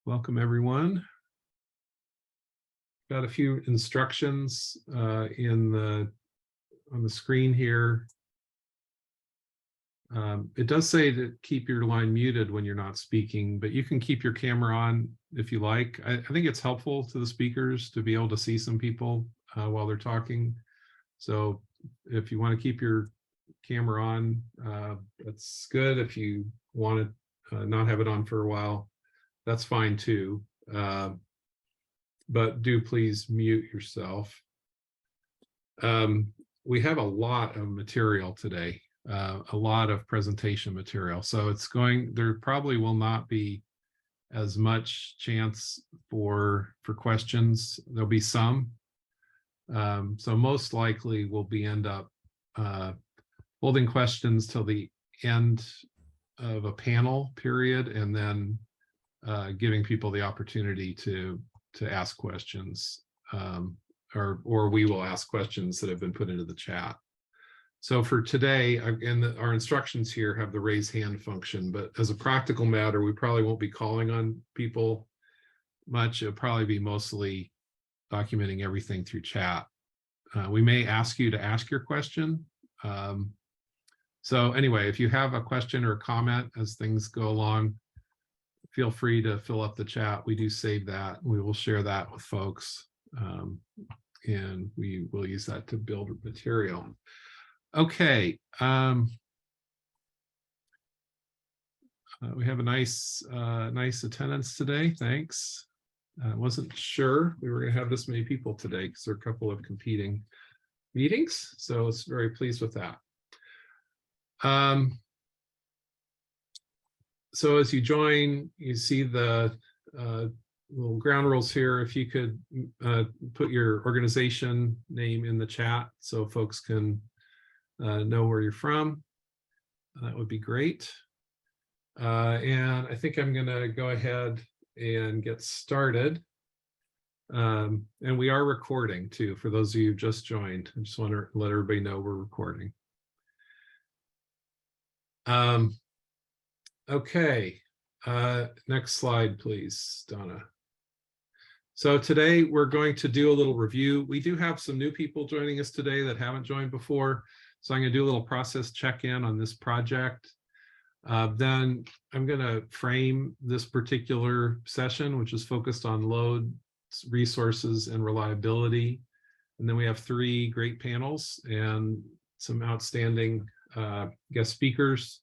Welcome, everyone. Got a few instructions on the screen here. It does say to keep your line muted when you're not speaking, but you can keep your camera on if you like. I think it's helpful to the speakers to be able to see some people while they're talking. So if you want to keep your camera on, that's good. If you want to not have it on for a while, that's fine too. But do please mute yourself. We have a lot of material today, a lot of presentation material. So there probably will not be as much chance for questions. There'll be some. So most likely we'll end up holding questions till the end of a panel period, and then giving people the opportunity to ask questions, or we will ask questions that have been put into the chat. So for today, our instructions here have the raise hand function, but as a practical matter, we probably won't be calling on people much. It'll probably be mostly documenting everything through chat. We may ask you to ask your question. So anyway, if you have a question or a comment as things go along, feel free to fill up the chat. We do save that. We will share that with folks, and we will use that to build material. Okay. We have a nice attendance today. Thanks. I wasn't sure we were going to have this many people today because there are a couple of competing meetings. So I was very pleased with that. So as you join, you see the little ground rules here. If you could put your organization name in the chat so folks can know where you're from, that would be great. And I think I'm going to go ahead and get started. And we are recording too, for those of you who just joined. I just want to let everybody know we're recording. Okay, next slide, please, Donna. So today we're going to do a little review. We do have some new people joining us today that haven't joined before. So I'm going to do a little process check-in on this project. Then I'm going to frame this particular session, which is focused on loads, resources, and reliability. And then we have 3 great panels and some outstanding guest speakers.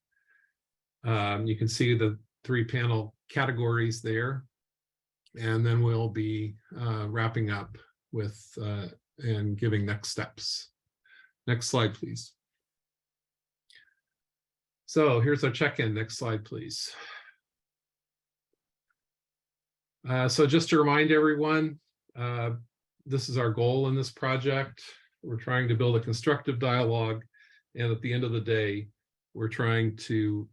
You can see the 3 panel categories there. And then we'll be wrapping up with and giving next steps. Next slide, please. So here's our check-in. Next slide, please. So just to remind everyone, this is our goal in this project. We're trying to build a constructive dialogue. And at the end of the day, we're trying to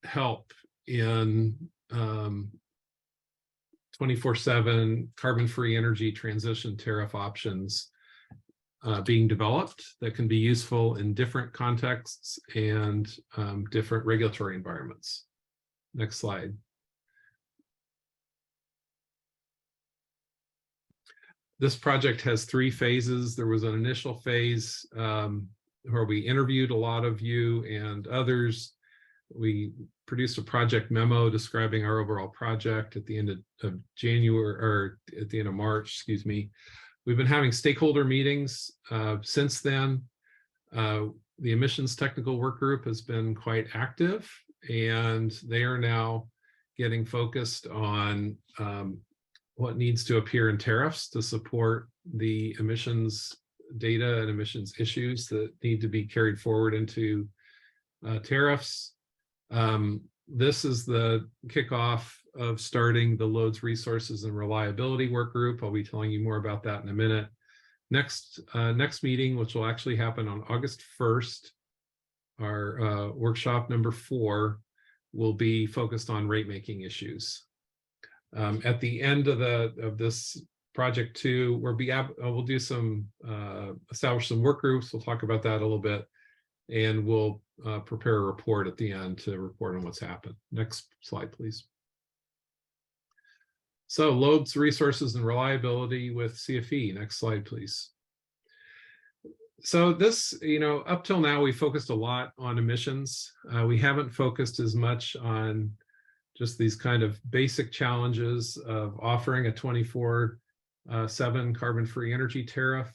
help in 24/7 carbon-free energy transition tariff options being developed that can be useful in different contexts and different regulatory environments. Next slide. This project has 3 phases. There was an initial phase where we interviewed a lot of you and others. We produced a project memo describing our overall project at the end of January, or at the end of March, excuse me. We've been having stakeholder meetings since then. The emissions technical work group has been quite active, and they are now getting focused on what needs to appear in tariffs to support the emissions data and emissions issues that need to be carried forward into tariffs. This is the kickoff of starting the loads, resources, and reliability work group. I'll be telling you more about that in a minute. Next meeting, which will actually happen on August 1st, our workshop number 4, will be focused on rate making issues. At the end of this project 2, we'll do some establish some work groups. We'll talk about that a little bit, and we'll prepare a report at the end to report on what's happened. Next slide, please. So loads, resources, and reliability with CFE. Next slide, please. So this, up till now, we focused a lot on emissions. We haven't focused as much on just these kind of basic challenges of offering a 24/7 carbon-free energy tariff.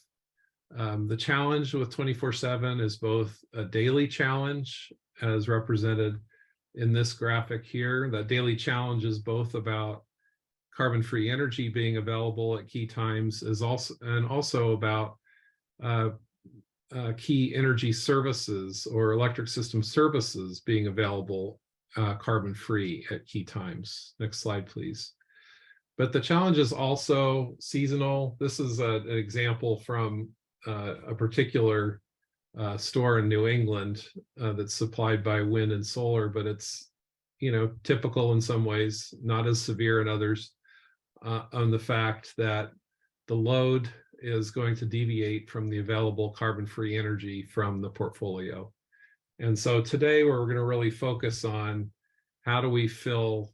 The challenge with 24/7 is both a daily challenge, as represented in this graphic here. The daily challenge is both about carbon-free energy being available at key times, and also about key energy services or electric system services being available carbon-free at key times. Next slide, please. But the challenge is also seasonal. This is an example from a particular store in New England that's supplied by wind and solar, but it's typical in some ways, not as severe in others, on the fact that the load is going to deviate from the available carbon-free energy from the portfolio. And so today we're going to really focus on how do we fill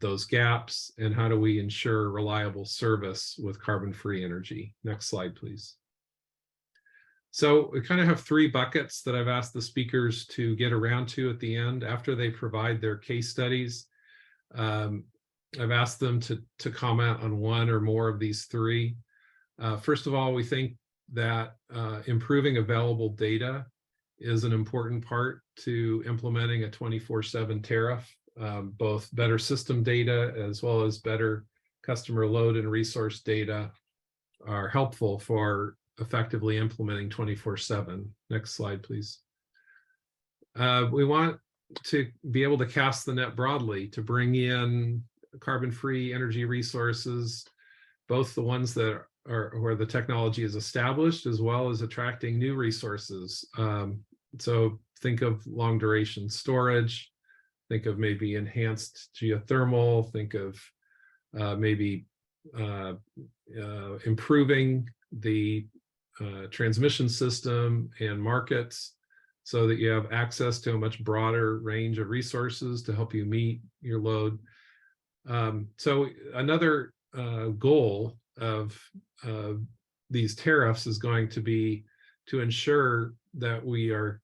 those gaps and how do we ensure reliable service with carbon-free energy. Next slide, please. So we kind of have three buckets that I've asked the speakers to get around to at the end after they provide their case studies. I've asked them to comment on one or more of these three. First of all, we think that improving available data is an important part to implementing a 24/7 tariff. Both better system data as well as better customer load and resource data are helpful for effectively implementing 24/7. Next slide, please. We want to be able to cast the net broadly to bring in carbon-free energy resources, both the ones that are where the technology is established, as well as attracting new resources. So think of long duration storage, think of maybe enhanced geothermal, think of maybe improving the transmission system and markets so that you have access to a much broader range of resources to help you meet your load. So another goal of these tariffs is going to be to ensure that we are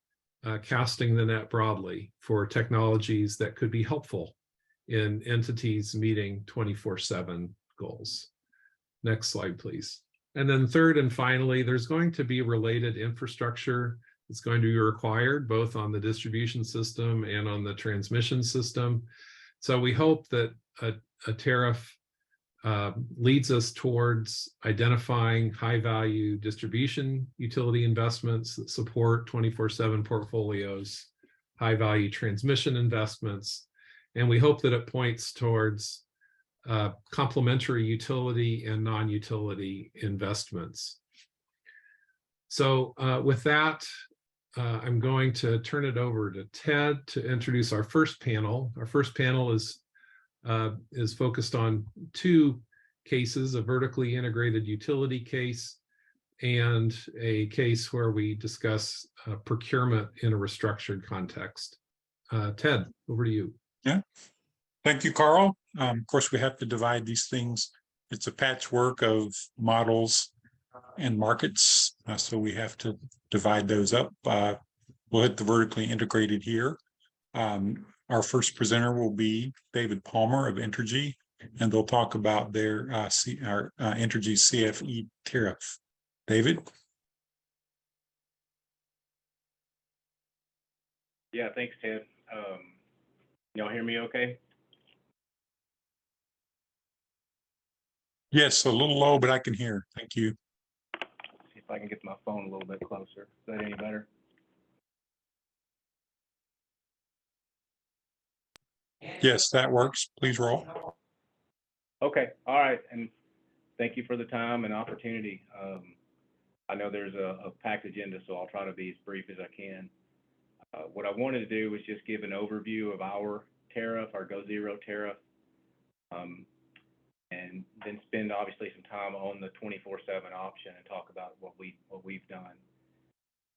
casting the net broadly for technologies that could be helpful in entities meeting 24/7 goals. Next slide, please. And then third and finally, there's going to be related infrastructure that's going to be required both on the distribution system and on the transmission system. So we hope that a tariff leads us towards identifying high-value distribution utility investments that support 24/7 portfolios, high-value transmission investments, and we hope that it points towards complementary utility and non-utility investments. So with that, I'm going to turn it over to Ted to introduce our first panel. Our first panel is focused on two cases, a vertically integrated utility case and a case where we discuss procurement in a restructured context. Ted, over to you. Yeah, thank you, Carl. Of course, we have to divide these things. It's a patchwork of models and markets, so we have to divide those up. We'll hit the vertically integrated here. Our first presenter will be David Palmer of Entergy, and they'll talk about their Entergy CFE tariff. David? Yeah, thanks, Ted. Y'all hear me okay? Yes, a little low, but I can hear. Thank you. See if I can get my phone a little bit closer. Is that any better? Yes, that works. Please roll. Okay, all right, and thank you for the time and opportunity. I know there's a packed agenda, so I'll try to be as brief as I can. What I wanted to do was just give an overview of our tariff, our Go Zero tariff, and then spend obviously some time on the 24/7 option and talk about what we've done.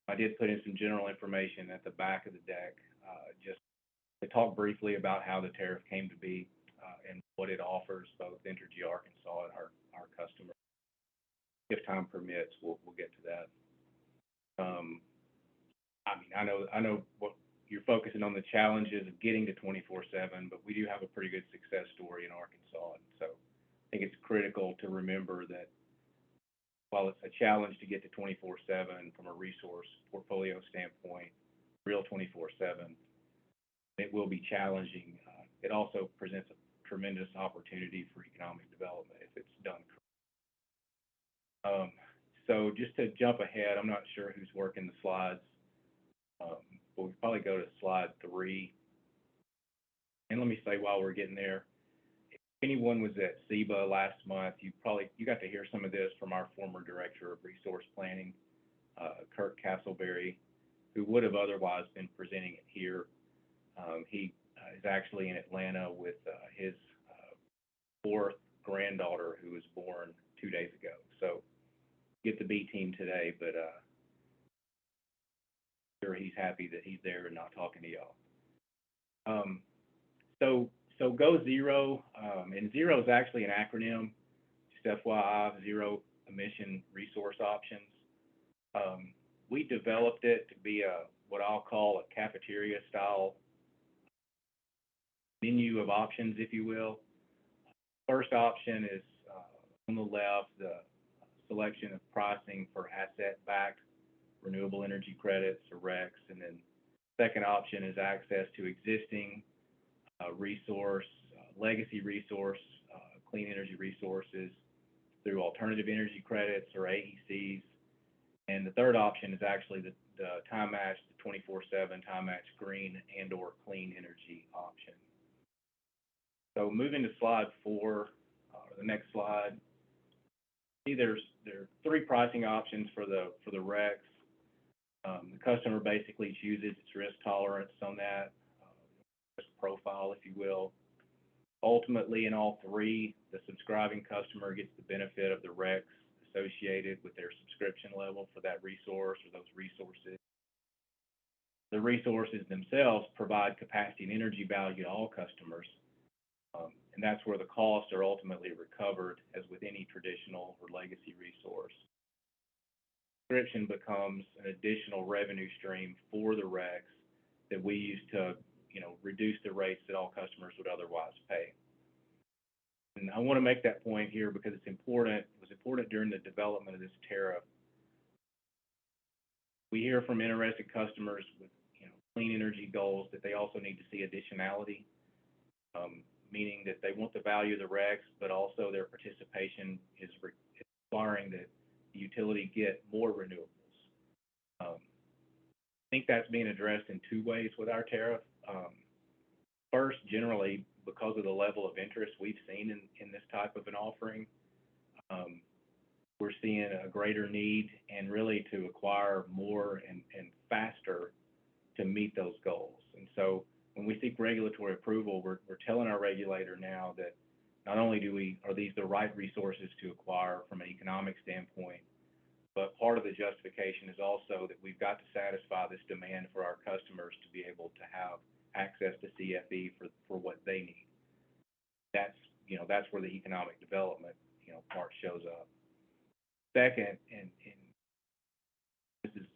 I did put in some general information at the back of the deck, just to talk briefly about how the tariff came to be. and what it offers both Entergy Arkansas and our customers. If time permits, we'll get to that. I mean, I know what you're focusing on, the challenges of getting to 24/7, but we do have a pretty good success story in Arkansas. And so I think it's critical to remember that while it's a challenge to get to 24/7 from a resource portfolio standpoint, real 24/7, it will be challenging. It also presents a tremendous opportunity for economic development if it's done correctly. So just to jump ahead, I'm not sure who's working the slides, but we'll probably go to slide 3. And let me say while we're getting there, if anyone was at SEBA last month, you got to hear some of this from our former director of resource planning, Kurt Castleberry, who would have otherwise been presenting it here. He is actually in Atlanta with his 4th granddaughter, who was born 2 days ago. So get the B team today, but sure he's happy that he's there and not talking to y'all. So Go Zero, and Zero is actually an acronym, just FYI, Zero Emission Resource Options. We developed it to be what I'll call a cafeteria style menu of options, if you will. First option is on the left, the selection of pricing for asset-backed renewable energy credits or RECs, and then second option is access to existing resource, legacy resource, clean energy resources through alternative energy credits or AECs. And the third option is actually the time-matched, the 24/7 time-matched green and or clean energy option. So moving to slide 4, or the next slide, see there are 3 pricing options for the RECs. The customer basically chooses its risk tolerance on that, risk profile, if you will. Ultimately, in all 3, the subscribing customer gets the benefit of the RECs associated with their subscription level for that resource or those resources. The resources themselves provide capacity and energy value to all customers, and that's where the costs are ultimately recovered, as with any traditional or legacy resource. Subscription becomes an additional revenue stream for the RECs that we use to, reduce the rates that all customers would otherwise pay. And I want to make that point here because it's important. It was important during the development of this tariff. We hear from interested customers with, clean energy goals that they also need to see additionality, meaning that they want the value of the RECs, but also their participation is requiring that the utility get more renewables. I think that's being addressed in 2 ways with our tariff. First, generally, because of the level of interest we've seen in this type of an offering, we're seeing a greater need and really to acquire more and faster to meet those goals. And so when we seek regulatory approval, we're telling our regulator now that not only are these the right resources to acquire from an economic standpoint, but part of the justification is also that we've got to satisfy this demand for our customers to be able to have access to CFE for what they need. That's where the economic development, part shows up. Second, and this is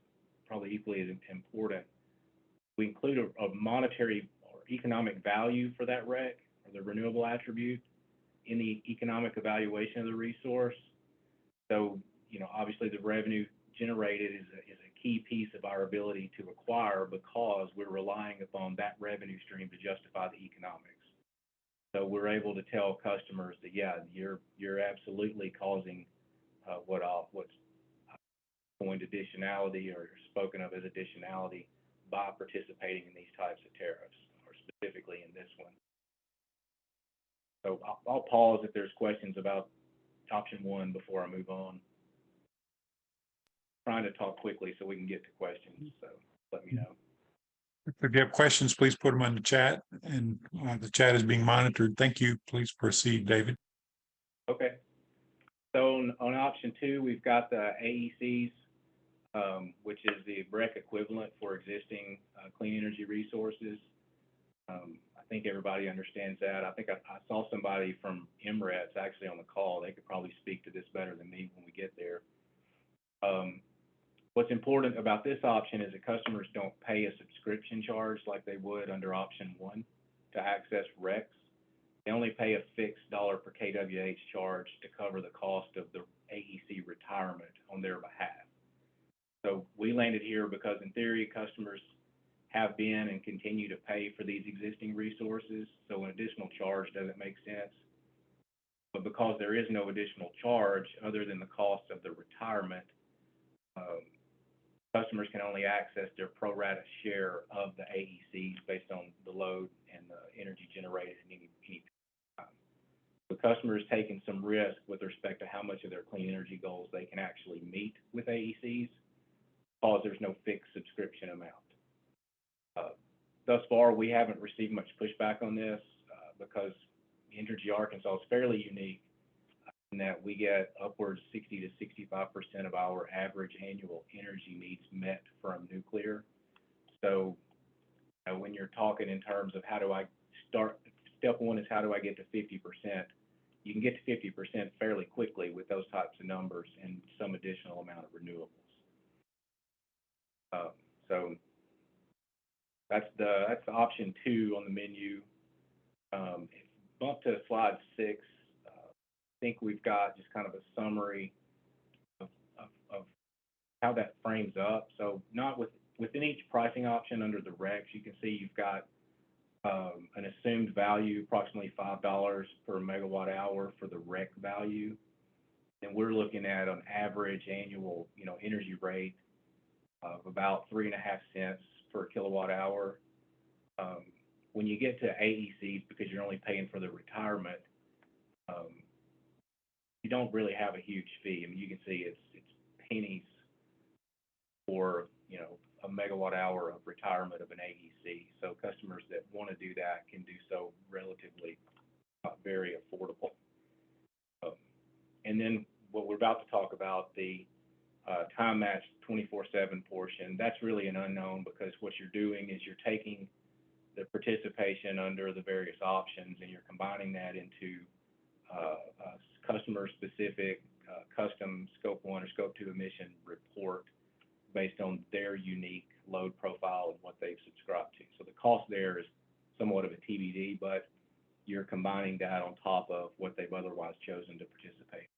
probably equally as important, we include a monetary or economic value for that REC or the renewable attribute in the economic evaluation of the resource. So, obviously the revenue generated is a key piece of our ability to acquire because we're relying upon that revenue stream to justify the economics. So we're able to tell customers that, yeah, you're absolutely causing what's coined additionality or spoken of as additionality by participating in these types of tariffs, or specifically in this one. So I'll pause if there's questions about option 1 before I move on. I'm trying to talk quickly so we can get to questions, so let me know. If you have questions, please put them in the chat, and the chat is being monitored. Thank you. Please proceed, David. Okay. So on option 2, we've got the AECs, which is the REC equivalent for existing clean energy resources. I think everybody understands that. I think I saw somebody from MRET's actually on the call. They could probably speak to this better than me when we get there. What's important about this option is that customers don't pay a subscription charge like they would under option 1 to access RECs. They only pay a fixed dollar per kWh charge to cover the cost of the AEC retirement on their behalf. So we landed here because in theory, customers have been and continue to pay for these existing resources. So an additional charge doesn't make sense. But because there is no additional charge other than the cost of the retirement, customers can only access their pro rata share of the AECs based on the load and the energy generated in any time. The customer is taking some risk with respect to how much of their clean energy goals they can actually meet with AECs, because there's no fixed subscription amount. Thus far, we haven't received much pushback on this because Entergy Arkansas is fairly unique in that we get upwards 60 to 65% of our average annual energy needs met from nuclear. So when you're talking in terms of how do I start, step 1 is how do I get to 50%? You can get to 50% fairly quickly with those types of numbers and some additional amount of renewables. So that's the option 2 on the menu. Bump to slide 6. I think we've got just kind of a summary of how that frames up. So not within each pricing option under the RECs, you can see you've got an assumed value, approximately $5 per megawatt hour for the REC value. And we're looking at an average annual, energy rate of about 3.5 cents per kilowatt hour. When you get to AECs, because you're only paying for the retirement, you don't really have a huge fee. I mean, you can see it's pennies for, a megawatt hour of retirement of an AEC. So customers that want to do that can do so relatively very affordable. And then what we're about to talk about, the time matched 24/7 portion, that's really an unknown because what you're doing is you're taking the participation under the various options and you're combining that into customer specific custom scope 1 or scope 2 emission report based on their unique load profile and what they've subscribed to. So the cost there is somewhat of a TBD, but you're combining that on top of what they've otherwise chosen to participate.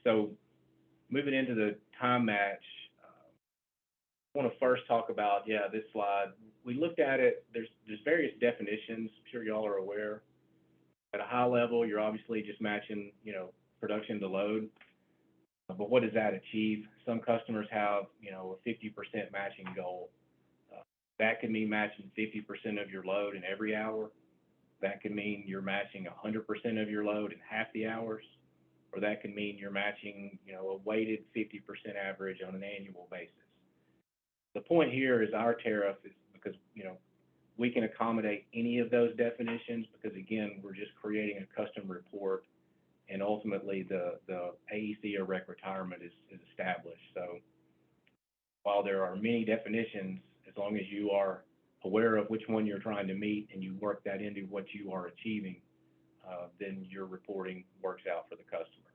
So moving into the time match, I want to first talk about, this slide. We looked at it, there's various definitions, I'm sure y'all are aware. At a high level, you're obviously just matching, production to load. But what does that achieve? Some customers have, a 50% matching goal. That could mean matching 50% of your load in every hour. That could mean you're matching 100% of your load in half the hours. Or that could mean you're matching, a weighted 50% average on an annual basis. The point here is our tariff is because, we can accommodate any of those definitions because, again, we're just creating a custom report and ultimately the AEC or REC retirement is established. So while there are many definitions, as long as you are aware of which one you're trying to meet and you work that into what you are achieving, then your reporting works out for the customer.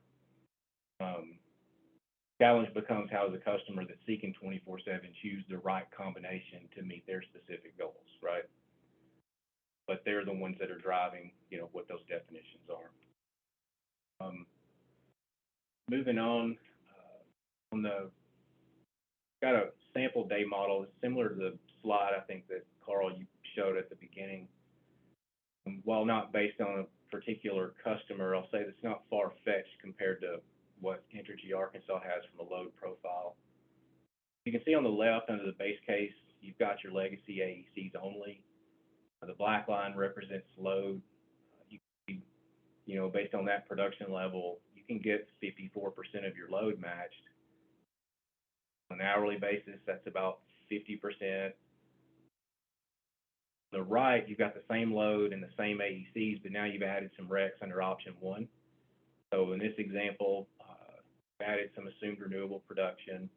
Challenge becomes how does a customer that's seeking 24/7 choose the right combination to meet their specific goals, right? But they're the ones that are driving, what those definitions are. Moving on got a sample day model. It's similar to the slide I think that Carl you showed at the beginning. While not based on a particular customer, I'll say it's not far-fetched compared to what Entergy Arkansas has from a load profile. You can see on the left under the base case, you've got your legacy AECs only. The black line represents load. Based on that production level, you can get 54% of your load matched. On an hourly basis, that's about 50%. On the right, you've got the same load and the same AECs, but now you've added some RECs under option 1. So in this example, added some assumed renewable production.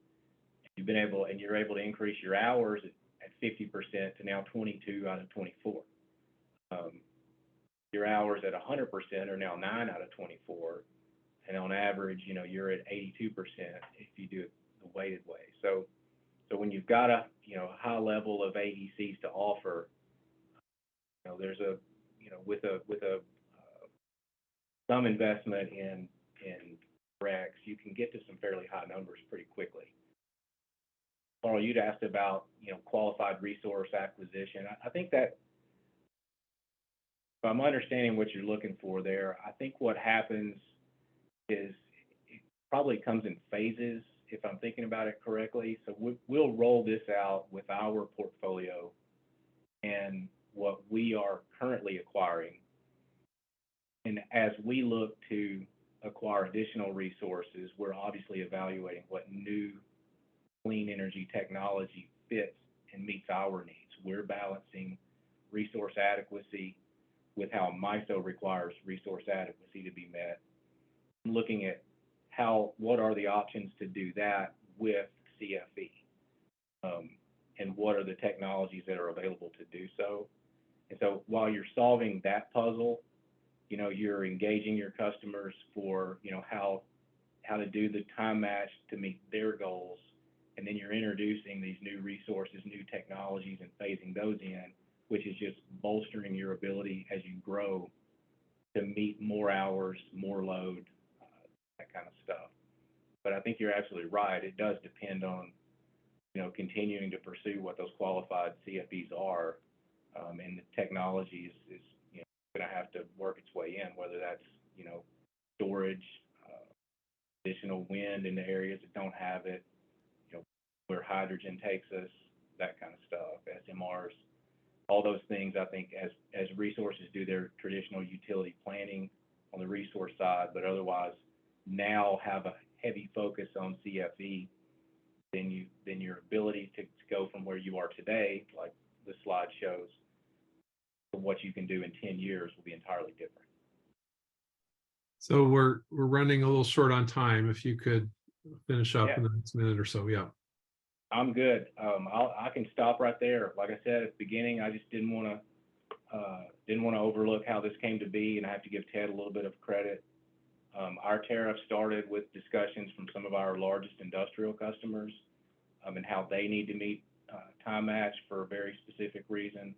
You're able to increase your hours at 50% to now 22 out of 24. Your hours at 100% are now 9 out of 24. And on average, you know, you're at 82% if you do it the weighted way. So when you've got a, you know, high level of AECs to offer, you know, there's a, you know, with some investment in RECs, you can get to some fairly high numbers pretty quickly. Carl, you'd asked about, you know, qualified resource acquisition. I think that, if I'm understanding what you're looking for there, I think what happens is it probably comes in phases, if I'm thinking about it correctly. So we'll roll this out with our portfolio and what we are currently acquiring. And as we look to acquire additional resources, we're obviously evaluating what new clean energy technology fits and meets our needs. We're balancing resource adequacy with how MISO requires resource adequacy to be met, looking at what are the options to do that with CFE, and what are the technologies that are available to do so. And so while you're solving that puzzle, you know, you're engaging your customers for, you know, how to do the time match to meet their goals. And then you're introducing these new resources, new technologies, and phasing those in, which is just bolstering your ability as you grow to meet more hours, more load, that kind of stuff. But I think you're absolutely right. It does depend on, you know, continuing to pursue what those qualified CFEs are, and the technology is you know, going to have to work its way in, whether that's, you know, storage, additional wind in the areas that don't have it, you know, where hydrogen takes us, that kind of stuff, SMRs, all those things. I think as resources do their traditional utility planning on the resource side, but otherwise now have a heavy focus on CFE, then your ability to go from where you are today, like the slide shows, to what you can do in 10 years will be entirely different. So we're running a little short on time. If you could finish up Yeah. in the next minute or so. Yeah. I'm good. I can stop right there. Like I said at the beginning, I just didn't want to overlook how this came to be, and I have to give Ted a little bit of credit. Our tariff started with discussions from some of our largest industrial customers, and how they need to meet time match for a very specific reason.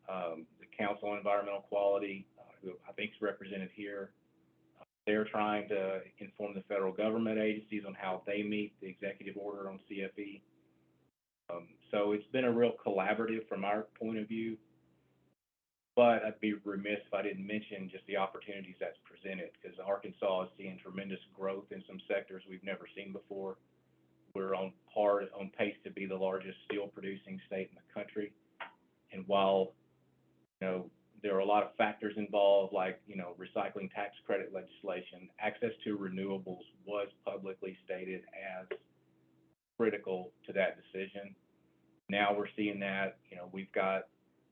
The Council on Environmental Quality, who I think is represented here, they're trying to inform the federal government agencies on how they meet the executive order on CFE. So it's been a real collaborative from our point of view. But I'd be remiss if I didn't mention just the opportunities that's presented, because Arkansas is seeing tremendous growth in some sectors we've never seen before. We're on pace to be the largest steel producing state in the country. And while, you know, there are a lot of factors involved, like, you know, recycling tax credit legislation, access to renewables was publicly stated as critical to that decision. Now we're seeing that, you know, we've got,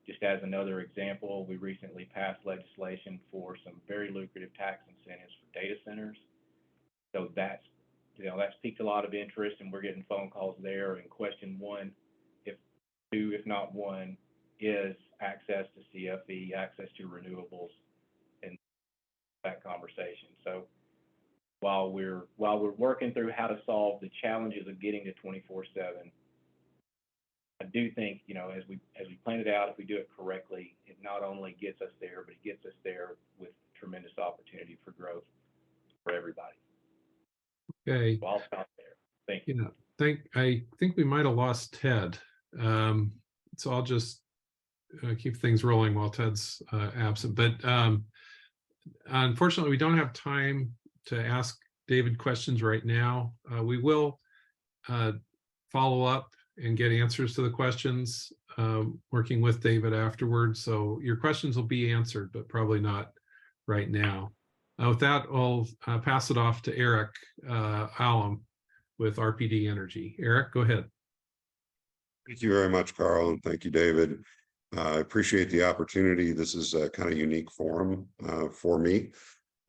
just as another example, we recently passed legislation for some very lucrative tax incentives for data centers. So that's, you know, that's piqued a lot of interest, and we're getting phone calls there. And question one, if not one, is access to CFE, access to renewables, and that conversation. So while we're working through how to solve the challenges of getting to 24/7, I do think, you know, as we plan it out, if we do it correctly, it not only gets us there, but it gets us there with tremendous opportunity for growth for everybody. Okay. So I'll stop there. Thank you. Yeah. I think we might have lost Ted. So I'll just keep things rolling while Ted's absent. But unfortunately, we don't have time to ask David questions right now. We will follow up and get answers to the questions, working with David afterwards. So your questions will be answered, but probably not right now. With that, I'll pass it off to Eric Allam with RPD Energy. Eric, go ahead. Thank you very much, Carl, and thank you, David. I appreciate the opportunity. This is a kind of unique forum for me.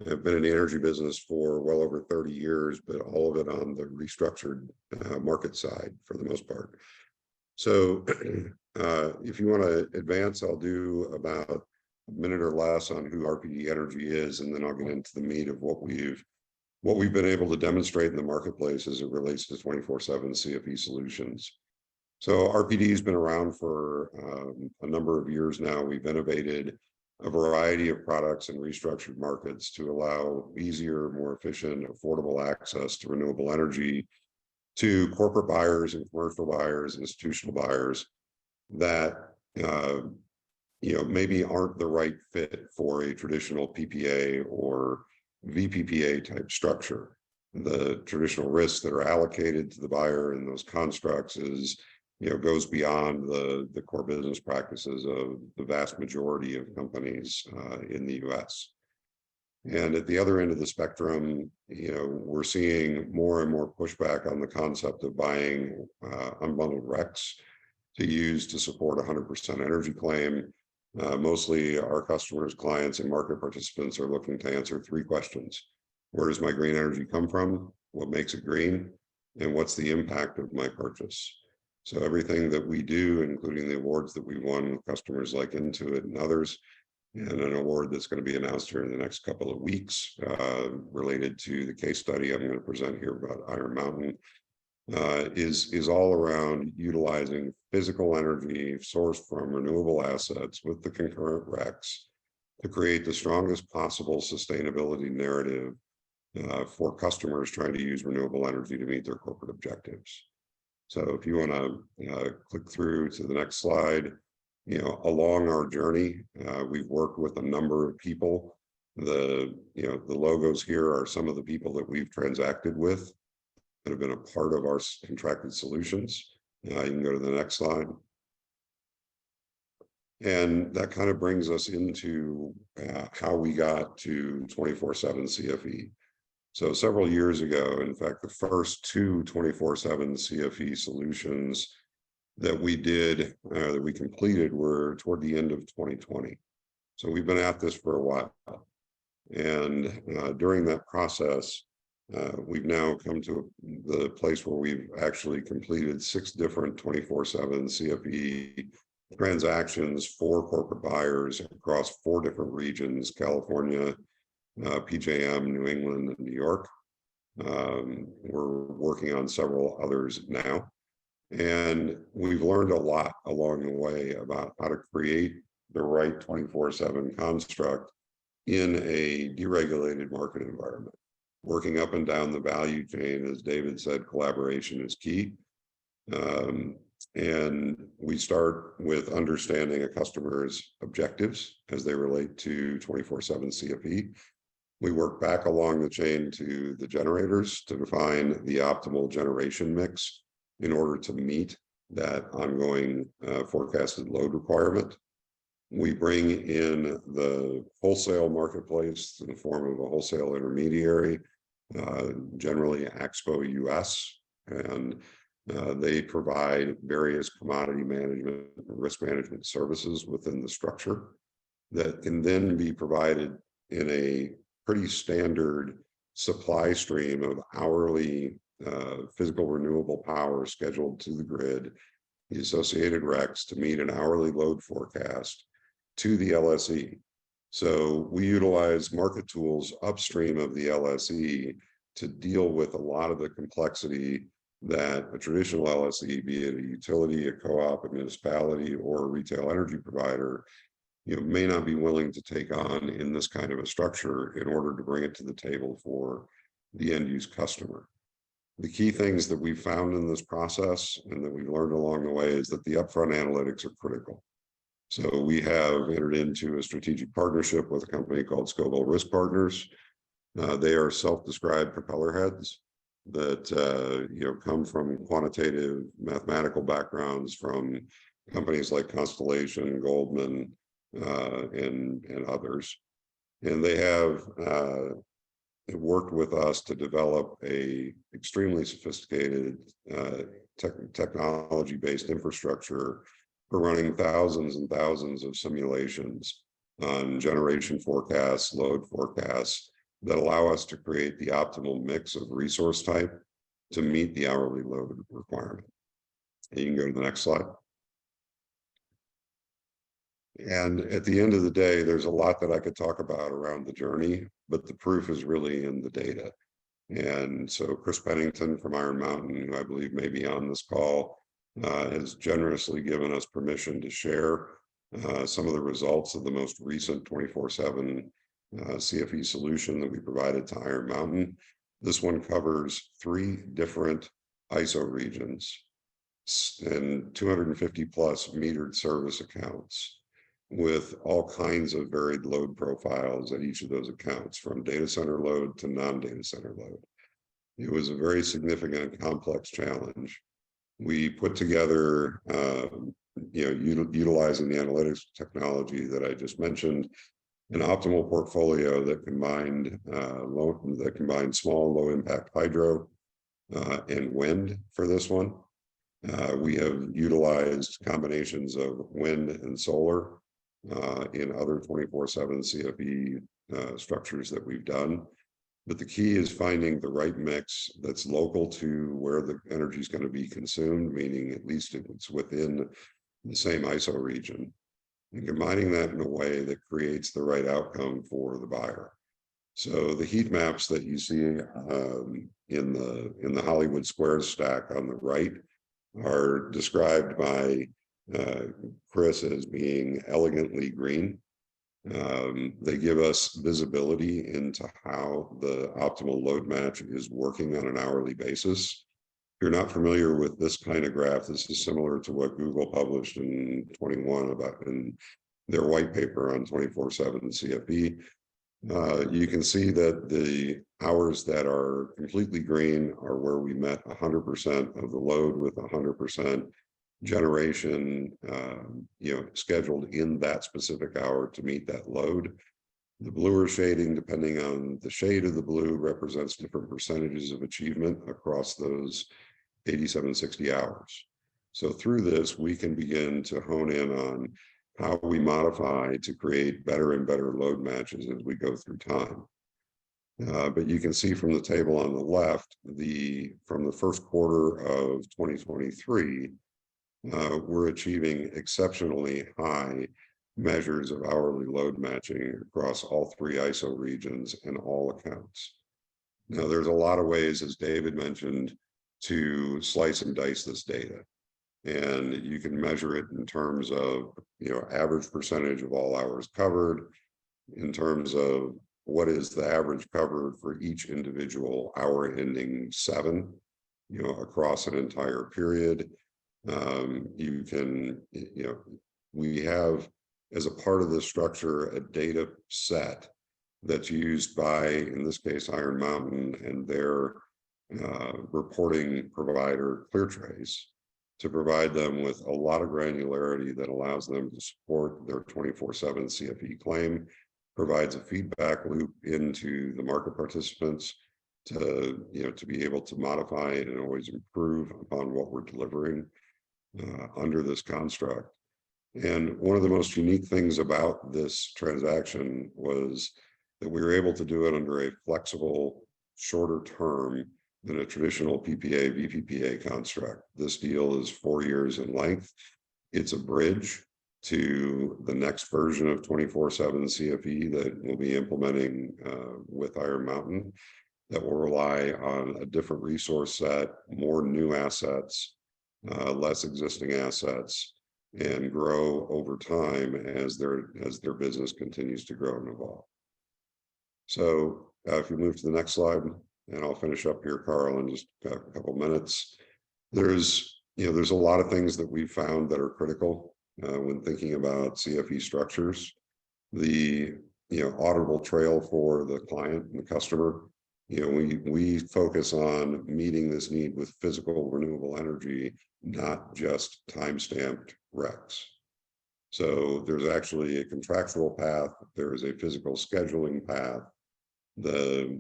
I've been in the energy business for well over 30 years, but all of it on the restructured market side for the most part. So if you want to advance, I'll do about a minute or less on who RPD Energy is, and then I'll get into the meat of what we've been able to demonstrate in the marketplace as it relates to 24/7 CFE solutions. So RPD has been around for a number of years now. We've innovated a variety of products and restructured markets to allow easier, more efficient, affordable access to renewable energy to corporate buyers and commercial buyers, institutional buyers that maybe aren't the right fit for a traditional PPA or VPPA type structure. The traditional risks that are allocated to the buyer in those constructs is goes beyond the core business practices of the vast majority of companies in the US. And at the other end of the spectrum, we're seeing more and more pushback on the concept of buying unbundled RECs to use to support 100% energy claim. Mostly our customers, clients, and market participants are looking to answer three questions. Where does my green energy come from? What makes it green? And what's the impact of my purchase? So everything that we do, including the awards that we won with customers like Intuit and others, and an award that's going to be announced here in the next couple of weeks related to the case study I'm going to present here about Iron Mountain, is all around utilizing physical energy sourced from renewable assets with the concurrent RECs to create the strongest possible sustainability narrative for customers trying to use renewable energy to meet their corporate objectives. So if you want to click through to the next slide, along our journey, we've worked with a number of people. The logos here are some of the people that we've transacted with that have been a part of our contracted solutions. You can go to the next slide. And that kind of brings us into how we got to 24/7 CFE. So several years ago, in fact, the first two 24/7 CFE solutions that we did, that we completed, were toward the end of 2020. So we've been at this for a while. And during that process, we've now come to the place where we've actually completed 6 different 24/7 CFE transactions for corporate buyers across 4 different regions: California, PJM, New England, and New York. We're working on several others now. And we've learned a lot along the way about how to create the right 24/7 construct in a deregulated market environment. Working up and down the value chain, as David said, collaboration is key. And we start with understanding a customer's objectives as they relate to 24/7 CFE. We work back along the chain to the generators to define the optimal generation mix in order to meet that ongoing forecasted load requirement. We bring in the wholesale marketplace in the form of a wholesale intermediary, generally Expo US, and they provide various commodity management and risk management services within the structure that can then be provided in a pretty standard supply stream of hourly physical renewable power scheduled to the grid, the associated RECs to meet an hourly load forecast to the LSE. So we utilize market tools upstream of the LSE to deal with a lot of the complexity that a traditional LSE, be it a utility, a co-op, a municipality, or a retail energy provider, may not be willing to take on in this kind of a structure in order to bring it to the table for the end use customer. The key things that we've found in this process and that we've learned along the way is that the upfront analytics are critical. So we have entered into a strategic partnership with a company called Scoville Risk Partners. They are self-described propeller heads that come from quantitative mathematical backgrounds from companies like Constellation, Goldman, and others. And they have worked with us to develop a extremely sophisticated technology-based infrastructure for running thousands and thousands of simulations on generation forecasts, load forecasts that allow us to create the optimal mix of resource type to meet the hourly load requirement. You can go to the next slide. And at the end of the day, there's a lot that I could talk about around the journey, but the proof is really in the data. And so Chris Pennington from Iron Mountain, who I believe may be on this call, has generously given us permission to share some of the results of the most recent 24/7 CFE solution that we provided to Iron Mountain. This one covers 3 different ISO regions and 250 plus metered service accounts with all kinds of varied load profiles at each of those accounts, from data center load to non-data center load. It was a very significant, complex challenge. We put together, utilizing the analytics technology that I just mentioned, an optimal portfolio that combined small, low impact hydro and wind for this one. We have utilized combinations of wind and solar in other 24/7 CFE structures that we've done. But the key is finding the right mix that's local to where the energy is going to be consumed, meaning at least it's within the same ISO region, and combining that in a way that creates the right outcome for the buyer. So the heat maps that you see in the Hollywood Squares stack on the right are described by Chris as being elegantly green. They give us visibility into how the optimal load match is working on an hourly basis. If you're not familiar with this kind of graph, this is similar to what Google published in 21 in their white paper on 24/7 CFE. You can see that the hours that are completely green are where we met 100% of the load with 100% generation, scheduled in that specific hour to meet that load. The bluer shading, depending on the shade of the blue, represents different percentages of achievement across those 8760 hours. So through this, we can begin to hone in on how we modify to create better and better load matches as we go through time. But you can see from the table on the left, from the first quarter of 2023, we're achieving exceptionally high measures of hourly load matching across all 3 ISO regions and all accounts. Now, there's a lot of ways, as David mentioned, to slice and dice this data. And you can measure it in terms of, average percentage of all hours covered, in terms of what is the average covered for each individual hour ending 7, across an entire period. We have, as a part of this structure, a data set that's used by, in this case, Iron Mountain and their reporting provider, ClearTrace, to provide them with a lot of granularity that allows them to support their 24/7 CFE claim, provides a feedback loop into the market participants to be able to modify it and always improve upon what we're delivering under this construct. And one of the most unique things about this transaction was that we were able to do it under a flexible, shorter term than a traditional PPA, VPPA construct. This deal is 4 years in length. It's a bridge to the next version of 24/7 CFE that we'll be implementing with Iron Mountain, that will rely on a different resource set, more new assets, less existing assets, and grow over time as their business continues to grow and evolve. So if you move to the next slide, and I'll finish up here, Carl, in just a couple minutes. There's a lot of things that we've found that are critical when thinking about CFE structures. The auditable trail for the client and the customer. We focus on meeting this need with physical renewable energy, not just time-stamped RECs. So there's actually a contractual path. There is a physical scheduling path. The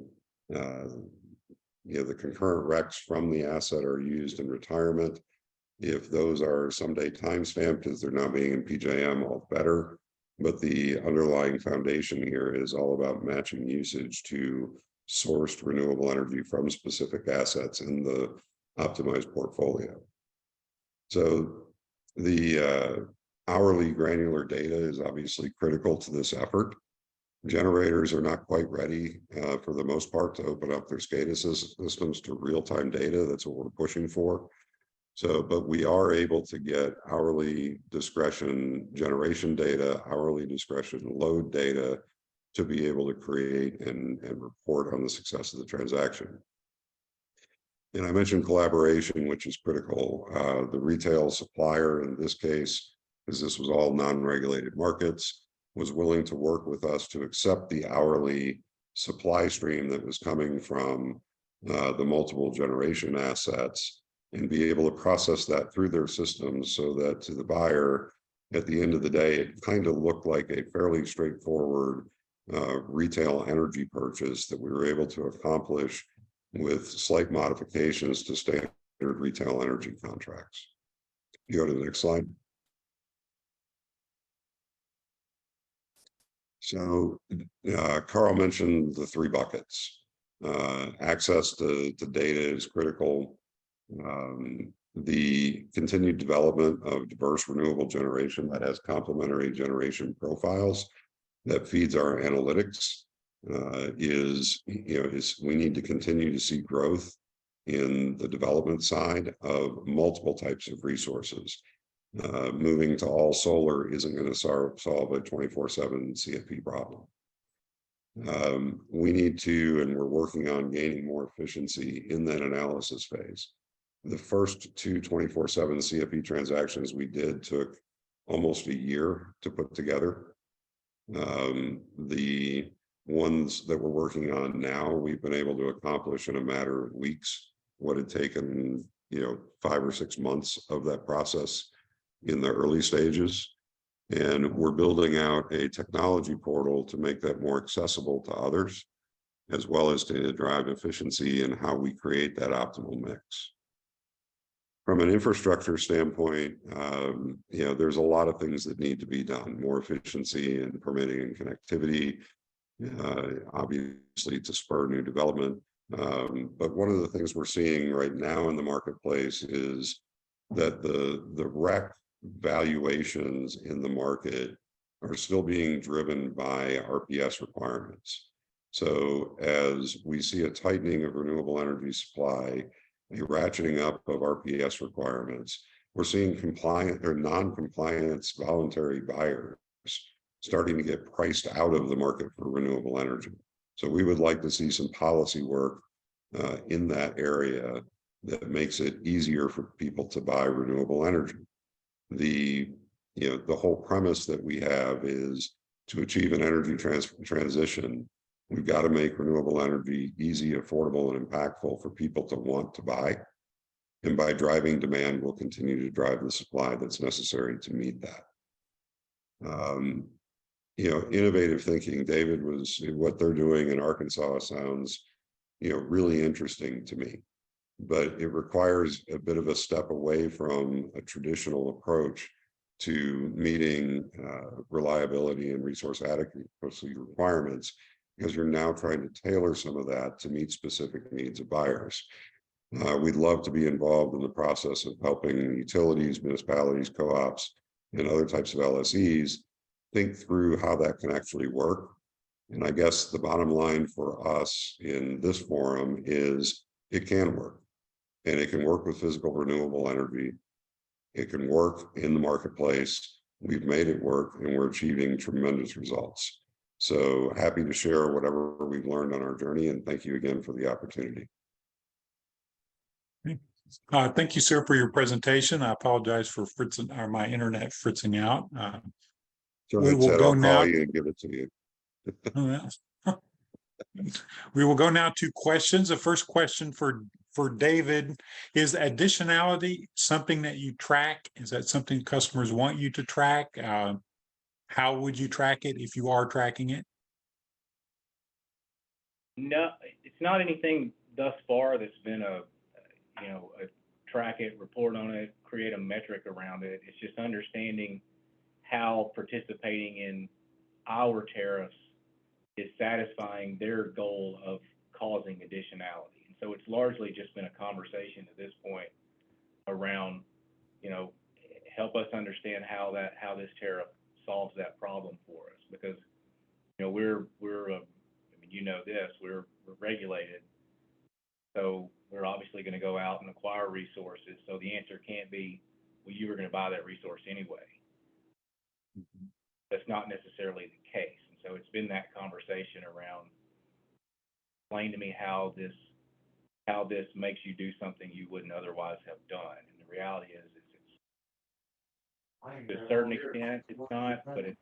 concurrent RECs from the asset are used in retirement. If those are someday time-stamped as they're not being in PJM, all better. But the underlying foundation here is all about matching usage to sourced renewable energy from specific assets in the optimized portfolio. So the hourly granular data is obviously critical to this effort. Generators are not quite ready for the most part to open up their SCADA systems to real-time data. That's what we're pushing for. So, but we are able to get hourly discretion generation data, hourly discretion load data to be able to create and report on the success of the transaction. And I mentioned collaboration, which is critical. The retail supplier in this case, because this was all non-regulated markets, was willing to work with us to accept the hourly supply stream that was coming from the multiple generation assets and be able to process that through their systems so that to the buyer, at the end of the day, it kind of looked like a fairly straightforward retail energy purchase that we were able to accomplish with slight modifications to standard retail energy contracts. You go to the next slide. So Carl mentioned the 3 buckets. Access to data is critical. The continued development of diverse renewable generation that has complementary generation profiles that feeds our analytics is we need to continue to see growth in the development side of multiple types of resources. Moving to all solar isn't going to solve a 24/7 CFP problem. We need to, and we're working on gaining more efficiency in that analysis phase. The first 2 24/7 CFP transactions we did took almost a year to put together. The ones that we're working on now, we've been able to accomplish in a matter of weeks what had taken 5 or 6 months of that process in the early stages. And we're building out a technology portal to make that more accessible to others, as well as to drive efficiency in how we create that optimal mix. From an infrastructure standpoint, there's a lot of things that need to be done, more efficiency in permitting and connectivity, obviously to spur new development. But one of the things we're seeing right now in the marketplace is that the REC valuations in the market are still being driven by RPS requirements. So as we see a tightening of renewable energy supply, a ratcheting up of RPS requirements, we're seeing compliant or non-compliance voluntary buyers starting to get priced out of the market for renewable energy. So we would like to see some policy work in that area that makes it easier for people to buy renewable energy. The whole premise that we have is to achieve an energy transition. We've got to make renewable energy easy, affordable, and impactful for people to want to buy. And by driving demand, we'll continue to drive the supply that's necessary to meet that. Innovative thinking, David, was what they're doing in Arkansas sounds, really interesting to me. But it requires a bit of a step away from a traditional approach to meeting reliability and resource adequacy requirements, because you're now trying to tailor some of that to meet specific needs of buyers. We'd love to be involved in the process of helping utilities, municipalities, co-ops, and other types of LSEs think through how that can actually work. And I guess the bottom line for us in this forum is it can work. And it can work with physical renewable energy. It can work in the marketplace. We've made it work, and we're achieving tremendous results. So happy to share whatever we've learned on our journey, and thank you again for the opportunity. Thank you, sir, for your presentation. I apologize for my internet fritzing out. So we will go now. Call you and give it to you. We will go now to questions. The first question for David is: additionality something that you track? Is that something customers want you to track? How would you track it if you are tracking it? No, it's not anything thus far that's been a track it, report on it, create a metric around it. It's just understanding how participating in our tariffs is satisfying their goal of causing additionality. And so it's largely just been a conversation at this point around you know, help us understand how this tariff solves that problem for us, because, you know, I mean, you know this, we're regulated, so we're obviously going to go out and acquire resources. So the answer can't be, well, you were going to buy that resource anyway. That's not necessarily the case. And so it's been that conversation around, explain to me how this makes you do something you wouldn't otherwise have done. And the reality is it's to a certain extent it's not, but it's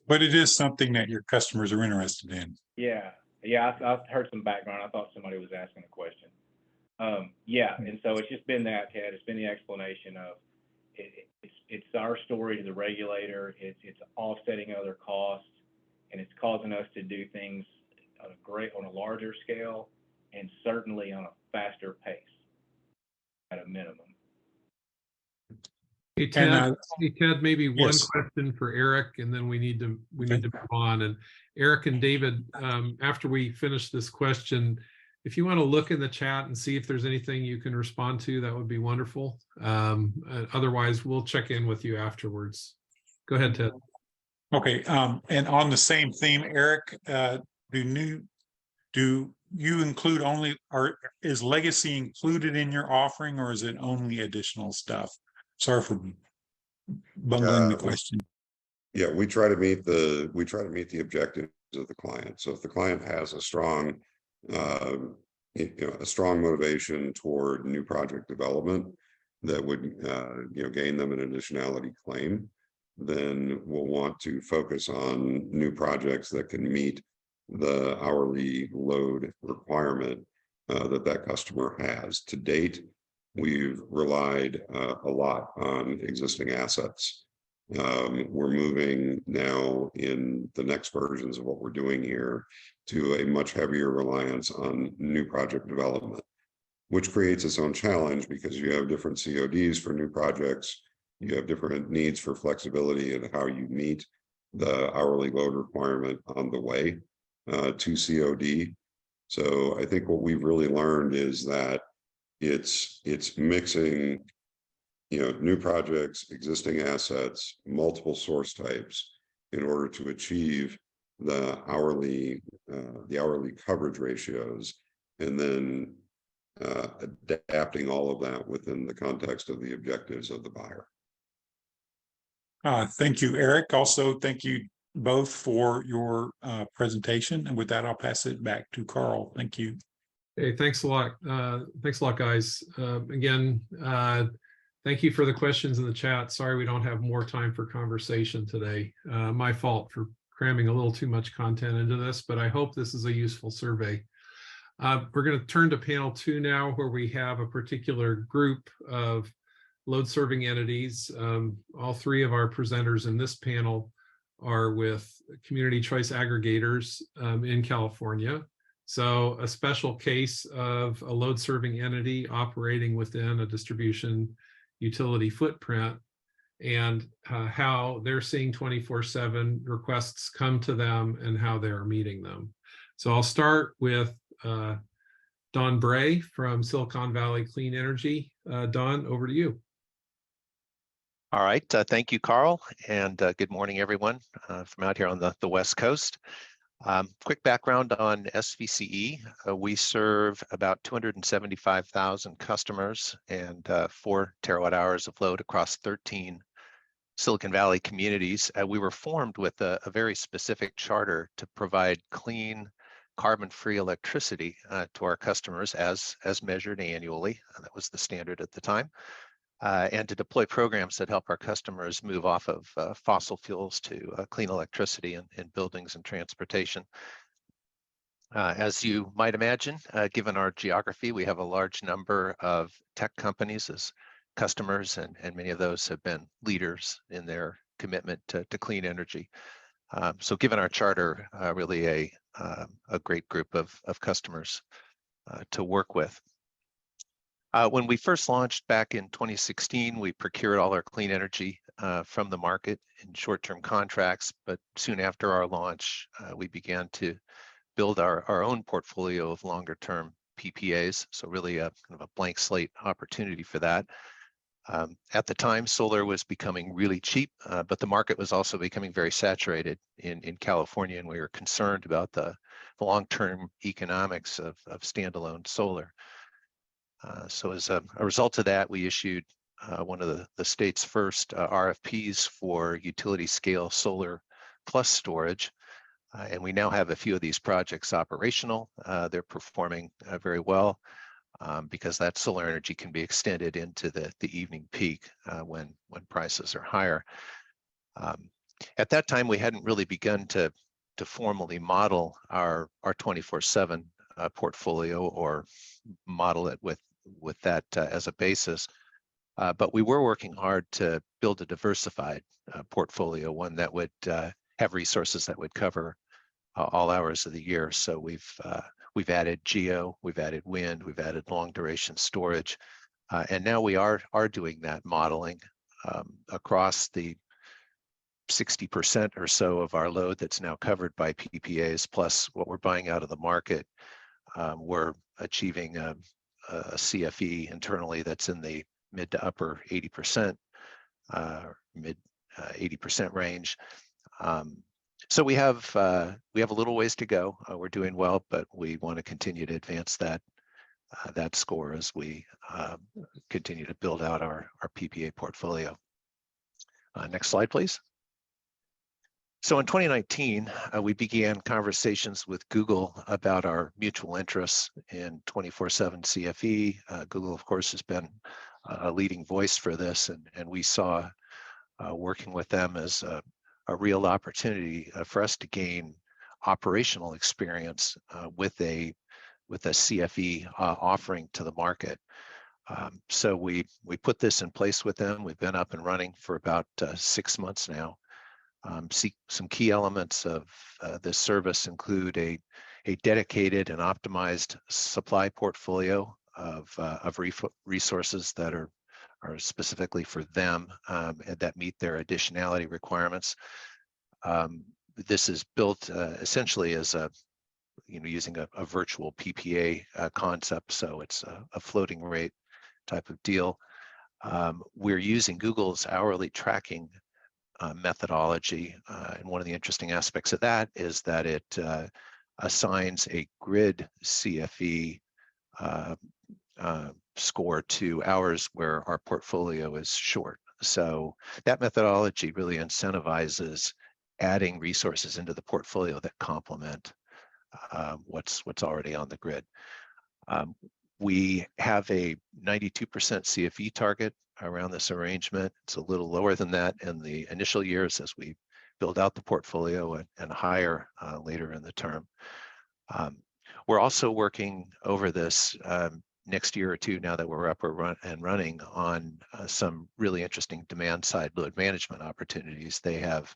But it is something that your customers are interested in. yeah. I heard some background. I thought somebody was asking a question. Yeah, and so it's just been that, Ted. It's been the explanation of it's our story to the regulator. It's offsetting other costs, and it's causing us to do things on a larger scale, and certainly on a faster pace at a minimum. Hey, Ted, And, maybe one yes. question for Eric, and then we need to move on. And Eric and David, after we finish this question, if you want to look in the chat and see if there's anything you can respond to, that would be wonderful. Otherwise, we'll check in with you afterwards. Go ahead, Ted. Okay, and on the same theme, Eric, do you include only, or is legacy included in your offering, or is it only additional stuff? Sorry for bungling the question. Yeah, we try to meet the objectives of the client. So if the client has a strong a strong motivation toward new project development that would gain them an additionality claim, then we'll want to focus on new projects that can meet the hourly load requirement that customer has. To date, we've relied a lot on existing assets. We're moving now in the next versions of what we're doing here to a much heavier reliance on new project development, which creates its own challenge because you have different CODs for new projects. You have different needs for flexibility and how you meet the hourly load requirement on the way to COD. So I think what we've really learned is that it's mixing, new projects, existing assets, multiple source types in order to achieve the hourly coverage ratios, and then adapting all of that within the context of the objectives of the buyer. Thank you, Eric. Also, thank you both for your presentation. And with that, I'll pass it back to Carl. Thank you. Hey, thanks a lot. Thanks a lot, guys. Again, thank you for the questions in the chat. Sorry we don't have more time for conversation today. My fault for cramming a little too much content into this, but I hope this is a useful survey. We're going to turn to panel 2 now, where we have a particular group of load serving entities. All 3 of our presenters in this panel are with community choice aggregators in California. So a special case of a load serving entity operating within a distribution utility footprint, and how they're seeing 24/7 requests come to them and how they're meeting them. So I'll start with Don Bray from Silicon Valley Clean Energy. Don, over to you. All right, thank you, Carl, and good morning, everyone from out here on the West Coast. Quick background on SVCE. We serve about 275,000 customers and 4 terawatt hours of load across 13 Silicon Valley communities. We were formed with a very specific charter to provide clean, carbon-free electricity to our customers as measured annually. That was the standard at the time. And to deploy programs that help our customers move off of fossil fuels to clean electricity in buildings and transportation. As you might imagine, given our geography, we have a large number of tech companies as customers, and many of those have been leaders in their commitment to clean energy. So given our charter, really a great group of customers to work with. When we first launched back in 2016, we procured all our clean energy from the market in short-term contracts, but soon after our launch, we began to build our own portfolio of longer-term PPAs. So really a kind of a blank slate opportunity for that. At the time, solar was becoming really cheap, but the market was also becoming very saturated in California, and we were concerned about the long-term economics of standalone solar. So as a result of that, we issued one of the state's first RFPs for utility scale solar plus storage. And we now have a few of these projects operational. They're performing very well because that solar energy can be extended into the evening peak when prices are higher. At that time, we hadn't really begun to formally model our 24/7 portfolio or model it with that as a basis. But we were working hard to build a diversified portfolio, one that would have resources that would cover all hours of the year. So we've added geo, we've added wind, we've added long duration storage, and now we are doing that modeling across the 60% or so of our load that's now covered by PPAs, plus what we're buying out of the market. We're achieving a CFE internally that's in the mid to upper 80%, mid 80% range. So we have a little ways to go. We're doing well, but we want to continue to advance that score as we continue to build out our PPA portfolio. Next slide, please. So in 2019, we began conversations with Google about our mutual interests in 24/7 CFE. Google, of course, has been a leading voice for this, and we saw working with them as a real opportunity for us to gain operational experience with a CFE offering to the market. So we put this in place with them. We've been up and running for about 6 months now. Some key elements of this service include a dedicated and optimized supply portfolio of resources that are specifically for them and that meet their additionality requirements. This is built essentially as using a virtual PPA concept, so it's a floating rate type of deal. We're using Google's hourly tracking methodology, and one of the interesting aspects of that is that it assigns a grid CFE score to hours where our portfolio is short. So that methodology really incentivizes adding resources into the portfolio that complement what's already on the grid. We have a 92% CFE target around this arrangement. It's a little lower than that in the initial years as we build out the portfolio and higher later in the term. We're also working over this next year or two, now that we're up and running, on some really interesting demand side load management opportunities. They have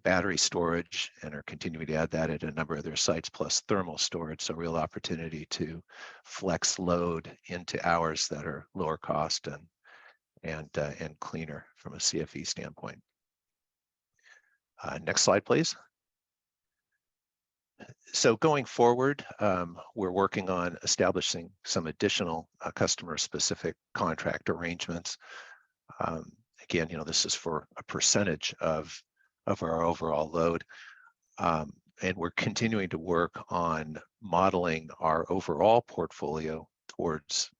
battery storage and are continuing to add that at a number of their sites, plus thermal storage. So real opportunity to flex load into hours that are lower cost and cleaner from a CFE standpoint. Next slide, please. So going forward, we're working on establishing some additional customer-specific contract arrangements. Again, this is for a percentage of our overall load. And we're continuing to work on modeling our overall portfolio towards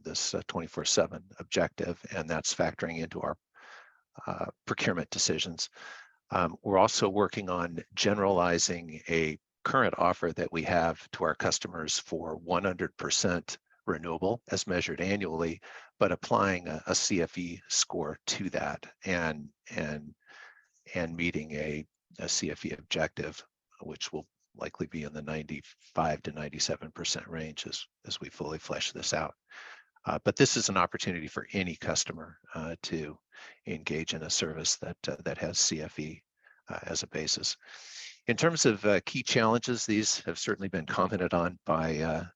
this 24/7 objective, and that's factoring into our procurement decisions. We're also working on generalizing a current offer that we have to our customers for 100% renewable as measured annually, but applying a CFE score to that and meeting a CFE objective, which will likely be in the 95 to 97% range as we fully flesh this out. But this is an opportunity for any customer to engage in a service that has CFE as a basis. In terms of key challenges, these have certainly been commented on by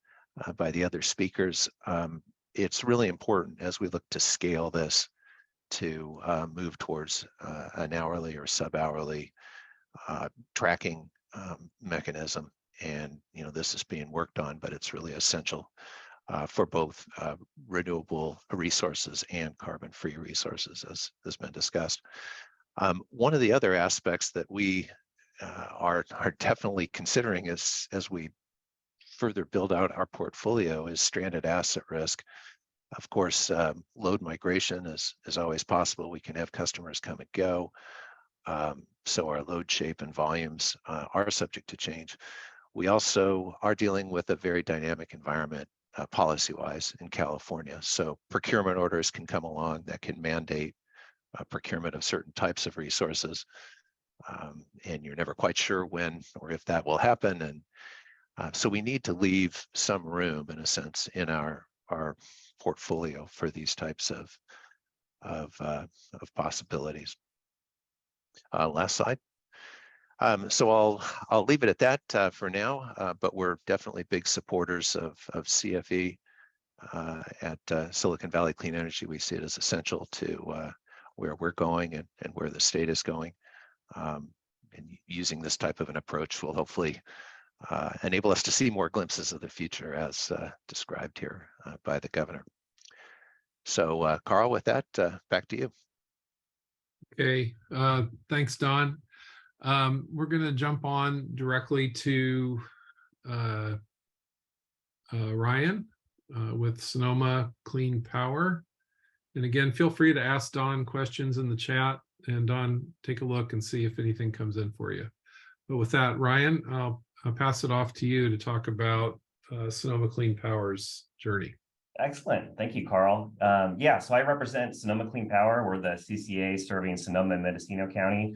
the other speakers. It's really important as we look to scale this to move towards an hourly or sub-hourly tracking mechanism. and this is being worked on, but it's really essential for both renewable resources and carbon-free resources, as has been discussed. One of the other aspects that we are definitely considering as we further build out our portfolio is stranded asset risk. Of course, load migration is always possible. We can have customers come and go. So our load shape and volumes are subject to change. We also are dealing with a very dynamic environment policy-wise in California. So procurement orders can come along that can mandate procurement of certain types of resources. And you're never quite sure when or if that will happen. And so we need to leave some room, in a sense, in our portfolio for these types of possibilities. Last slide. So I'll leave it at that for now, but we're definitely big supporters of CFE at Silicon Valley Clean Energy. We see it as essential to where we're going and where the state is going. And using this type of an approach will hopefully enable us to see more glimpses of the future as described here by the governor. So Carl, with that, back to you. Okay, thanks, Don. We're going to jump on directly to Ryan with Sonoma Clean Power. And again, feel free to ask Don questions in the chat, and Don, take a look and see if anything comes in for you. But with that, Ryan, I'll pass it off to you to talk about Sonoma Clean Power's journey. Excellent. Thank you, Carl. Yeah, so I represent Sonoma Clean Power. We're the CCA serving Sonoma and Mendocino County.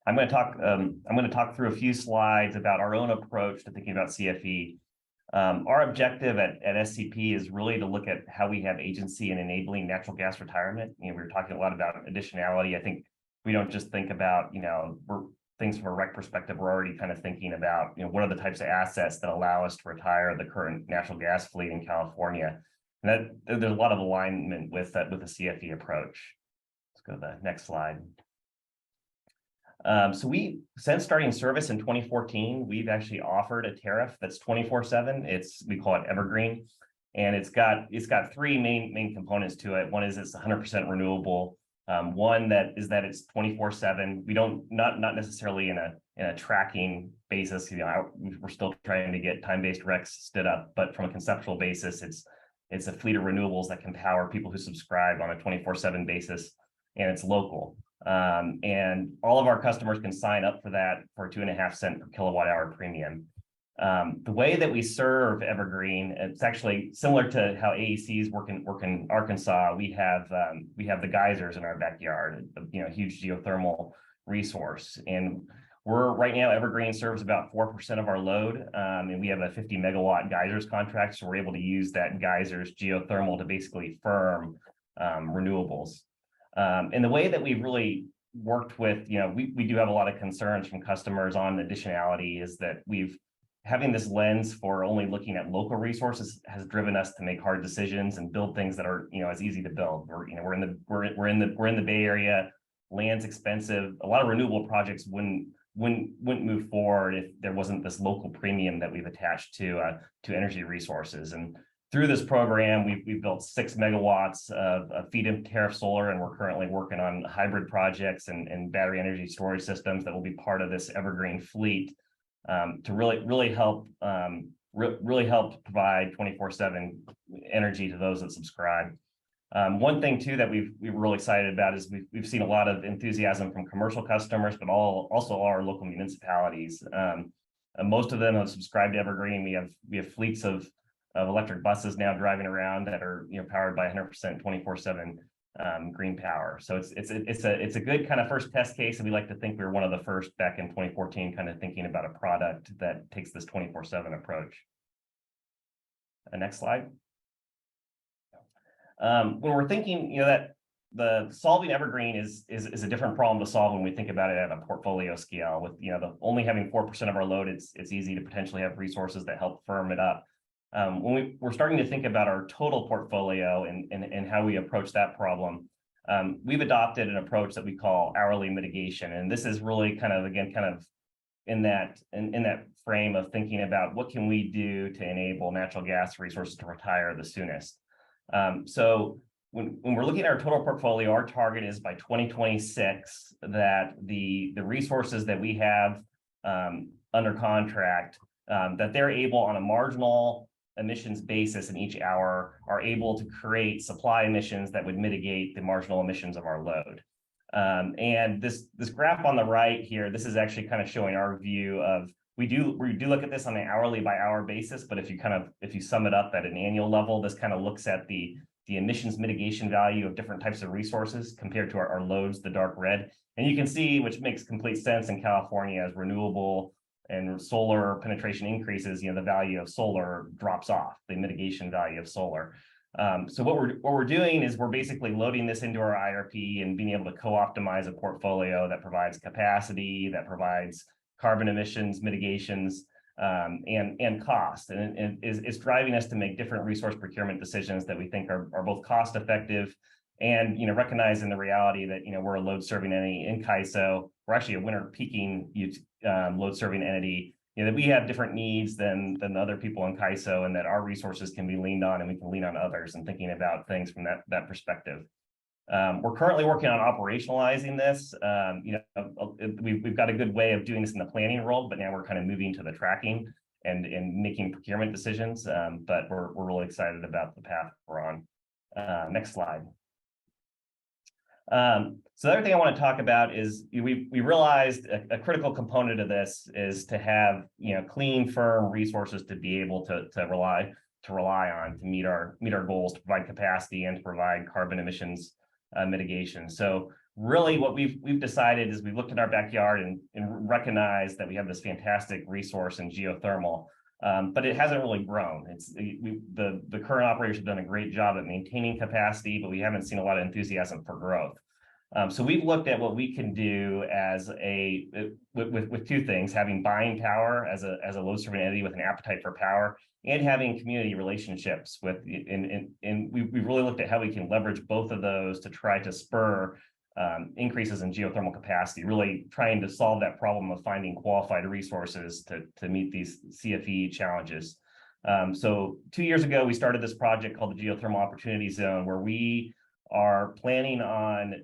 I'm going to talk through a few slides about our own approach to thinking about CFE. Our objective at SCP is really to look at how we have agency in enabling natural gas retirement. We were talking a lot about additionality. I think we don't just think about, things from a rec perspective. We're already kind of thinking about, what are the types of assets that allow us to retire the current natural gas fleet in California. And there's a lot of alignment with the CFE approach. Let's go to the next slide. So since starting service in 2014, we've actually offered a tariff that's 24/7. We call it Evergreen, and it's got three main components to it. One is it's 100% renewable. One that it's 24/7. We don't not necessarily in a tracking basis. We're still trying to get time-based RECs stood up, but from a conceptual basis, it's a fleet of renewables that can power people who subscribe on a 24/7 basis, and it's local. And all of our customers can sign up for that for a 2.5 cent per kilowatt hour premium. The way that we serve Evergreen, it's actually similar to how AECs work in Arkansas. We have the geysers in our backyard, a huge geothermal resource. And right now, Evergreen serves about 4% of our load, and we have a 50 megawatt geysers contract, so we're able to use that geysers geothermal to basically firm renewables. And the way that we've really worked with, we do have a lot of concerns from customers on additionality, is that having this lens for only looking at local resources has driven us to make hard decisions and build things that are, as easy to build. We're in the Bay Area. Land's expensive. A lot of renewable projects wouldn't move forward if there wasn't this local premium that we've attached to energy resources. And through this program, we've built 6 megawatts of feed-in tariff solar, and we're currently working on hybrid projects and battery energy storage systems that will be part of this Evergreen fleet to really help provide 24/7 energy to those that subscribe. One thing too that we're really excited about is we've seen a lot of enthusiasm from commercial customers, but also all our local municipalities. Most of them have subscribed to Evergreen. We have fleets of electric buses now driving around that are powered by 100% 24/7 green power. So it's a good kind of first test case, and we like to think we were one of the first back in 2014, kind of thinking about a product that takes this 24/7 approach. Next slide. When we're thinking, that the solving Evergreen is a different problem to solve when we think about it at a portfolio scale. With only having 4% of our load, it's easy to potentially have resources that help firm it up. When we're starting to think about our total portfolio and how we approach that problem, we've adopted an approach that we call hourly mitigation, and this is really kind of in that frame of thinking about what can we do to enable natural gas resources to retire the soonest. So when we're looking at our total portfolio, our target is by 2026 that the resources that we have under contract, that they're able on a marginal emissions basis in each hour are able to create supply emissions that would mitigate the marginal emissions of our load. And this graph on the right here, this is actually kind of showing our view of, we do look at this on an hourly by hour basis, but if you sum it up at an annual level, this kind of looks at the emissions mitigation value of different types of resources compared to our loads, the dark red. And you can see, which makes complete sense in California, as renewable and solar penetration increases, the value of solar drops off, the mitigation value of solar. So what we're doing is we're basically loading this into our IRP and being able to co-optimize a portfolio that provides capacity, that provides carbon emissions mitigations, and cost, and it's driving us to make different resource procurement decisions that we think are both cost effective and recognizing the reality that we're a load serving entity in CAISO. We're actually a winter peaking load serving entity, that we have different needs than other people in CAISO, and that our resources can be leaned on and we can lean on others, and thinking about things from that perspective. We're currently working on operationalizing this. We've got a good way of doing this in the planning world, but now we're kind of moving to the tracking and making procurement decisions. But we're really excited about the path we're on. Next slide. So the other thing I want to talk about is we realized a critical component of this is to have clean, firm resources to be able to rely on to meet our goals, to provide capacity and to provide carbon emissions mitigation. So really what we've decided is we've looked at our backyard and recognized that we have this fantastic resource in geothermal, but it hasn't really grown. The current operators have done a great job at maintaining capacity, but we haven't seen a lot of enthusiasm for growth. So we've looked at what we can do as with two things: having buying power as a load serving entity with an appetite for power, and having community relationships with, and we've really looked at how we can leverage both of those to try to spur increases in geothermal capacity, really trying to solve that problem of finding qualified resources to meet these CFE challenges. So 2 years ago, we started this project called the Geothermal Opportunity Zone, where we are planning on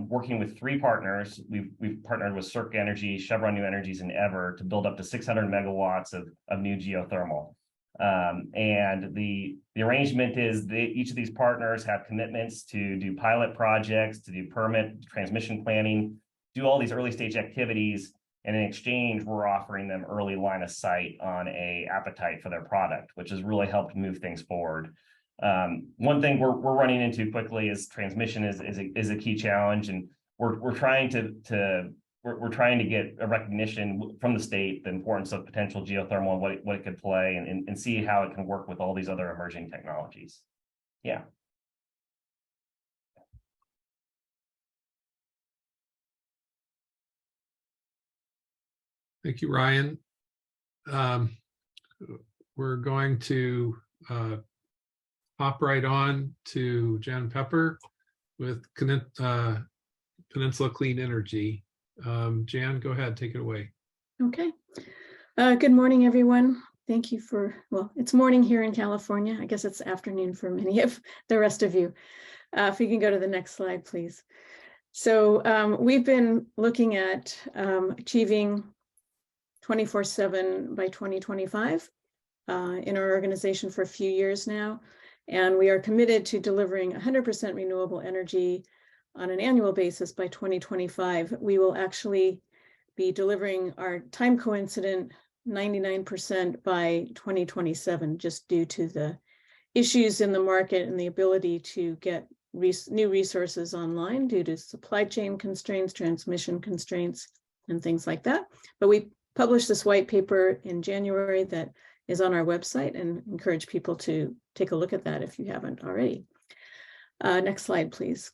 working with 3 partners. We've partnered with Circ Energy, Chevron New Energies, and Ever to build up to 600 megawatts of new geothermal. And the arrangement is each of these partners have commitments to do pilot projects, to do permit transmission planning, do all these early stage activities, and in exchange, we're offering them early line of sight on a appetite for their product, which has really helped move things forward. One thing we're running into quickly is transmission is a key challenge, and we're trying to get a recognition from the state, the importance of potential geothermal and what it could play, and see how it can work with all these other emerging technologies. Yeah. Thank you, Ryan. We're going to hop right on to Jan Pepper with Peninsula Clean Energy. Jan, go ahead, take it away. Okay. Good morning, everyone. Thank you well, it's morning here in California. I guess it's afternoon for many of the rest of you. If you can go to the next slide, please. So we've been looking at achieving 24/7 by 2025 in our organization for a few years now. And we are committed to delivering 100% renewable energy on an annual basis by 2025. We will actually be delivering our time coincident 99% by 2027, just due to the issues in the market and the ability to get new resources online due to supply chain constraints, transmission constraints, and things like that. But we published this white paper in January that is on our website, and encourage people to take a look at that if you haven't already. Next slide, please.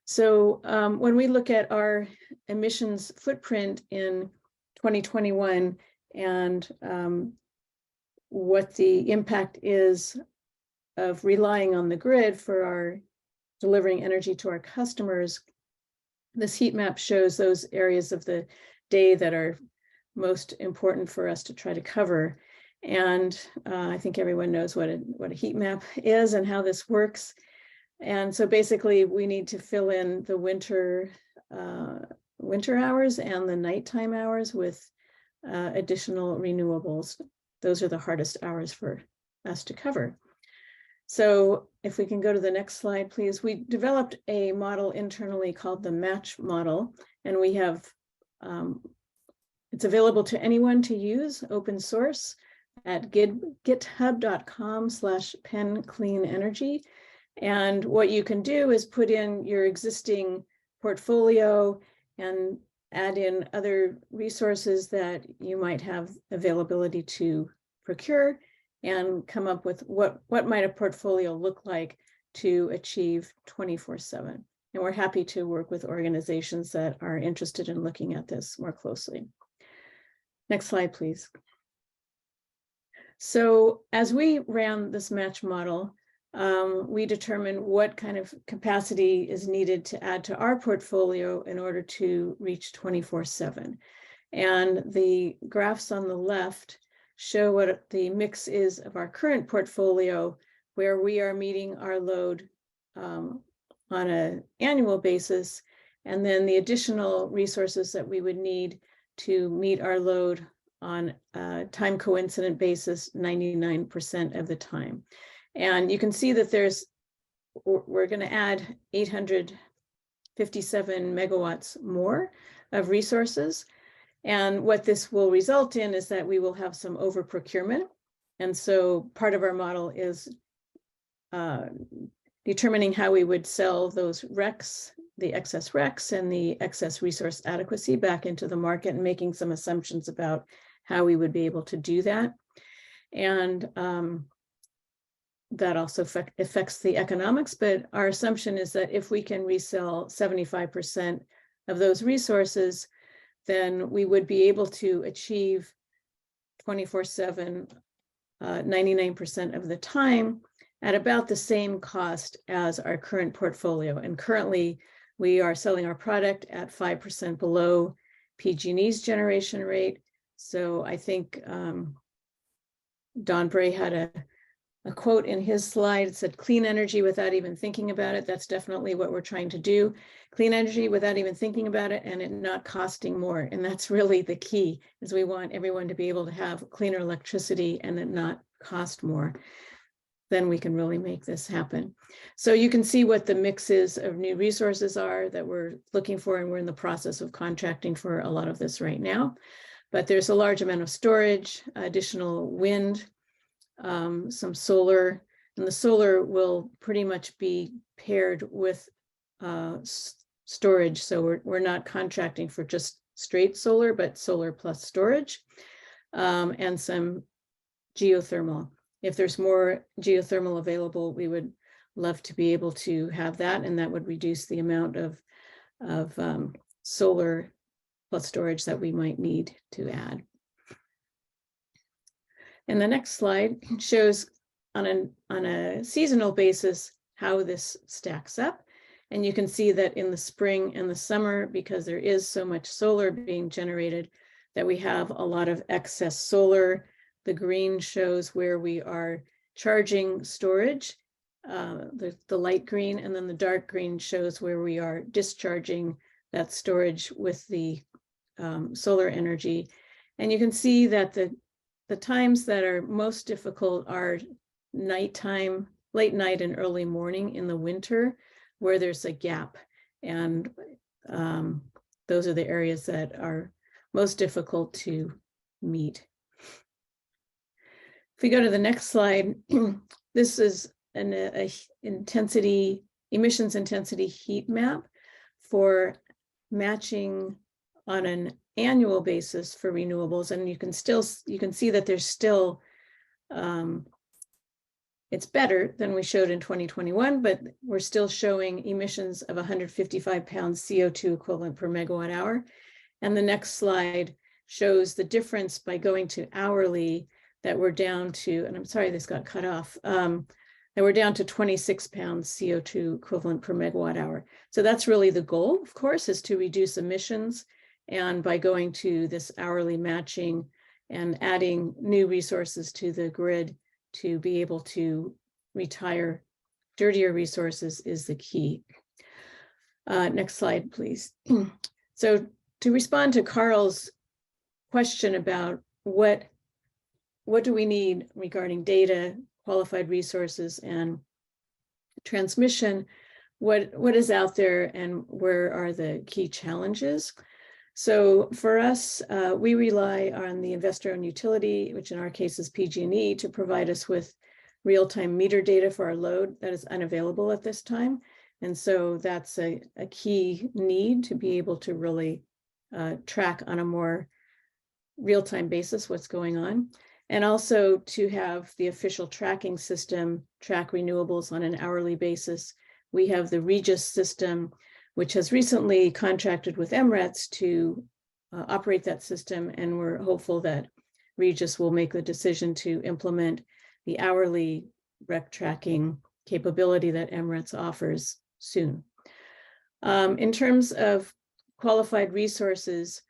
So when we look at our emissions footprint in 2021 and what the impact is of relying on the grid for our delivering energy to our customers, this heat map shows those areas of the day that are most important for us to try to cover. And I think everyone knows what a heat map is and how this works. And so basically we need to fill in the winter hours and the nighttime hours with additional renewables. Those are the hardest hours for us to cover. So if we can go to the next slide, please. We developed a model internally called the match model, and we have, it's available to anyone to use, open source at github.com/pencleanenergy. And what you can do is put in your existing portfolio and add in other resources that you might have availability to procure, and come up with what might a portfolio look like to achieve 24/7. And we're happy to work with organizations that are interested in looking at this more closely. Next slide, please. So as we ran this match model, we determined what kind of capacity is needed to add to our portfolio in order to reach 24/7. And the graphs on the left show what the mix is of our current portfolio, where we are meeting our load on an annual basis, and then the additional resources that we would need to meet our load on a time coincident basis 99% of the time. And you can see that we're going to add 857 megawatts more of resources. And what this will result in is that we will have some over procurement. And so part of our model is determining how we would sell those RECs, the excess RECs and the excess resource adequacy back into the market, and making some assumptions about how we would be able to do that. And that also affects the economics, but our assumption is that if we can resell 75% of those resources, then we would be able to achieve 24/7, 99% of the time at about the same cost as our current portfolio. And currently we are selling our product at 5% below PG&E's generation rate. So I think Don Bray had a quote in his slide. It said, "Clean energy without even thinking about it." That's definitely what we're trying to do. Clean energy without even thinking about it, and it not costing more. And that's really the key, is we want everyone to be able to have cleaner electricity and it not cost more. Then we can really make this happen. So you can see what the mixes of new resources are that we're looking for, and we're in the process of contracting for a lot of this right now. But there's a large amount of storage, additional wind, some solar, and the solar will pretty much be paired with storage. So we're not contracting for just straight solar, but solar plus storage, and some geothermal. If there's more geothermal available, we would love to be able to have that, and that would reduce the amount of solar plus storage that we might need to add. And the next slide shows on a seasonal basis how this stacks up. And you can see that in the spring and the summer, because there is so much solar being generated, that we have a lot of excess solar. The green shows where we are charging storage, the light green, and then the dark green shows where we are discharging that storage with the solar energy. And you can see that the times that are most difficult are nighttime, late night and early morning in the winter, where there's a gap. And those are the areas that are most difficult to meet. If we go to the next slide, this is an emissions intensity heat map for matching on an annual basis for renewables. And you can see that there's still, it's better than we showed in 2021, but we're still showing emissions of 155 pounds CO2 equivalent per megawatt hour. And the next slide shows the difference by going to hourly, that we're down to, and I'm sorry, this got cut off, that we're down to 26 pounds CO2 equivalent per megawatt hour. So that's really the goal, of course, is to reduce emissions. And by going to this hourly matching and adding new resources to the grid to be able to retire dirtier resources is the key. Next slide, please. So to respond to Carl's question about what do we need regarding data, qualified resources, and transmission, what is out there and where are the key challenges? So for us, we rely on the investor-owned utility, which in our case is PG&E, to provide us with real-time meter data for our load that is unavailable at this time. And so that's a key need to be able to really track on a more real-time basis what's going on. And also to have the official tracking system track renewables on an hourly basis. We have the Regis system, which has recently contracted with MRETS to operate that system. And we're hopeful that Regis will make the decision to implement the hourly rec tracking capability that MRETS offers soon. In terms of qualified resources,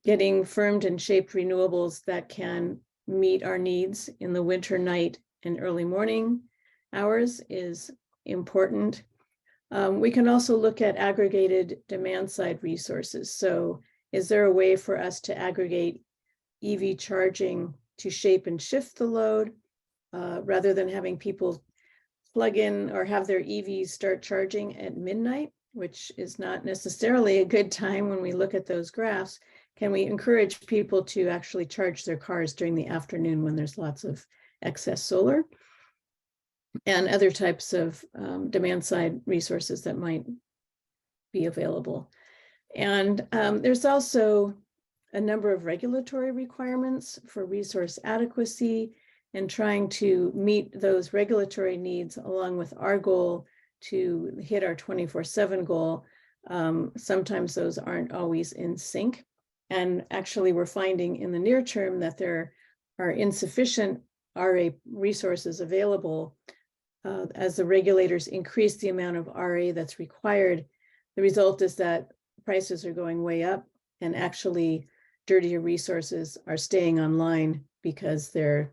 getting firmed and shaped renewables that can meet our needs in the winter, night, and early morning hours is important. We can also look at aggregated demand side resources. So is there a way for us to aggregate EV charging to shape and shift the load rather than having people plug in or have their EVs start charging at midnight, which is not necessarily a good time when we look at those graphs? Can we encourage people to actually charge their cars during the afternoon when there's lots of excess solar and other types of demand side resources that might be available? And there's also a number of regulatory requirements for resource adequacy and trying to meet those regulatory needs along with our goal to hit our 24/7 goal. Sometimes those aren't always in sync. And actually, we're finding in the near term that there are insufficient RA resources available. As the regulators increase the amount of RA that's required, the result is that prices are going way up, and actually dirtier resources are staying online because they're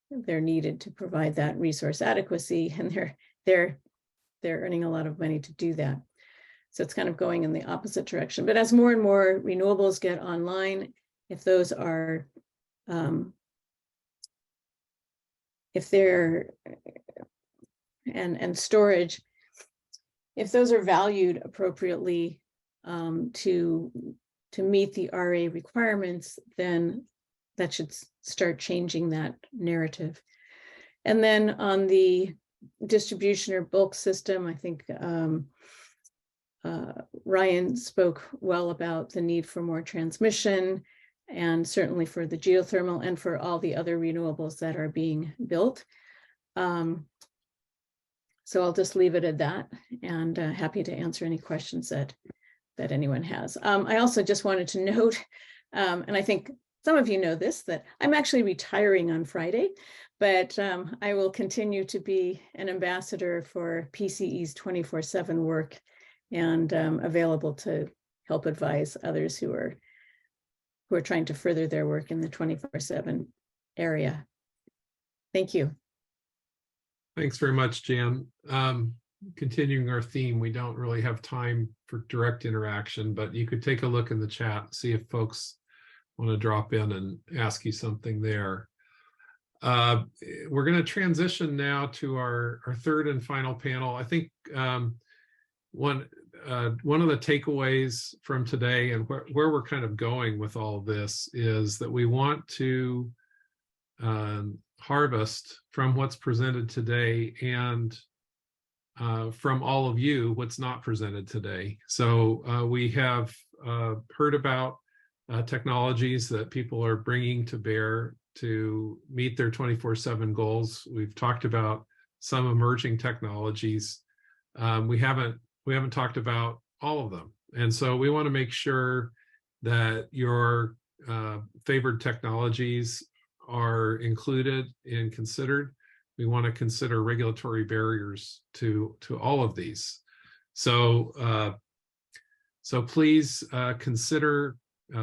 needed to provide that resource adequacy, and they're earning a lot of money to do that. So it's kind of going in the opposite direction. But as more and more renewables get online, if those are, if they're, and storage, if those are valued appropriately to meet the RA requirements, then that should start changing that narrative. And then on the distribution or bulk system, I think Ryan spoke well about the need for more transmission, and certainly for the geothermal and for all the other renewables that are being built. So I'll just leave it at that, and happy to answer any questions that anyone has. I also just wanted to note, and I think some of you know this, that I'm actually retiring on Friday, but I will continue to be an ambassador for PCE's 24/7 work and available to help advise others who are trying to further their work in the 24/7 area. Thank you. Thanks very much, Jan. Continuing our theme, we don't really have time for direct interaction, but you could take a look in the chat, see if folks want to drop in and ask you something there. We're going to transition now to our third and final panel. I think one of the takeaways from today and where we're kind of going with all of this is that we want to harvest from what's presented today and from all of you what's not presented today. So we have heard about technologies that people are bringing to bear to meet their 24/7 goals. We've talked about some emerging technologies. We haven't talked about all of them. And so we want to make sure that your favored technologies are included and considered. We want to consider regulatory barriers to all of these. So So please consider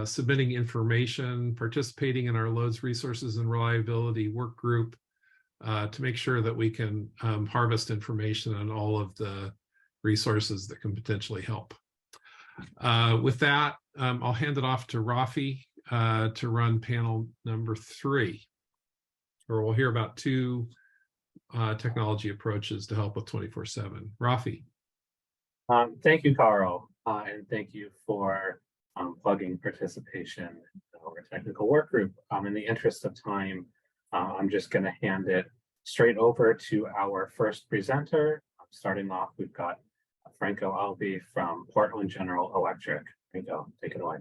submitting information, participating in our loads, resources, and reliability work group to make sure that we can harvest information on all of the resources that can potentially help. With that, I'll hand it off to Rafi to run panel number 3, where we'll hear about 2 technology approaches to help with 24/7. Rafi. Thank you, Carl, and thank you for plugging participation in our technical work group. In the interest of time, I'm just going to hand it straight over to our first presenter. Starting off, we've got Franco Albi from Portland General Electric. Franco, take it away.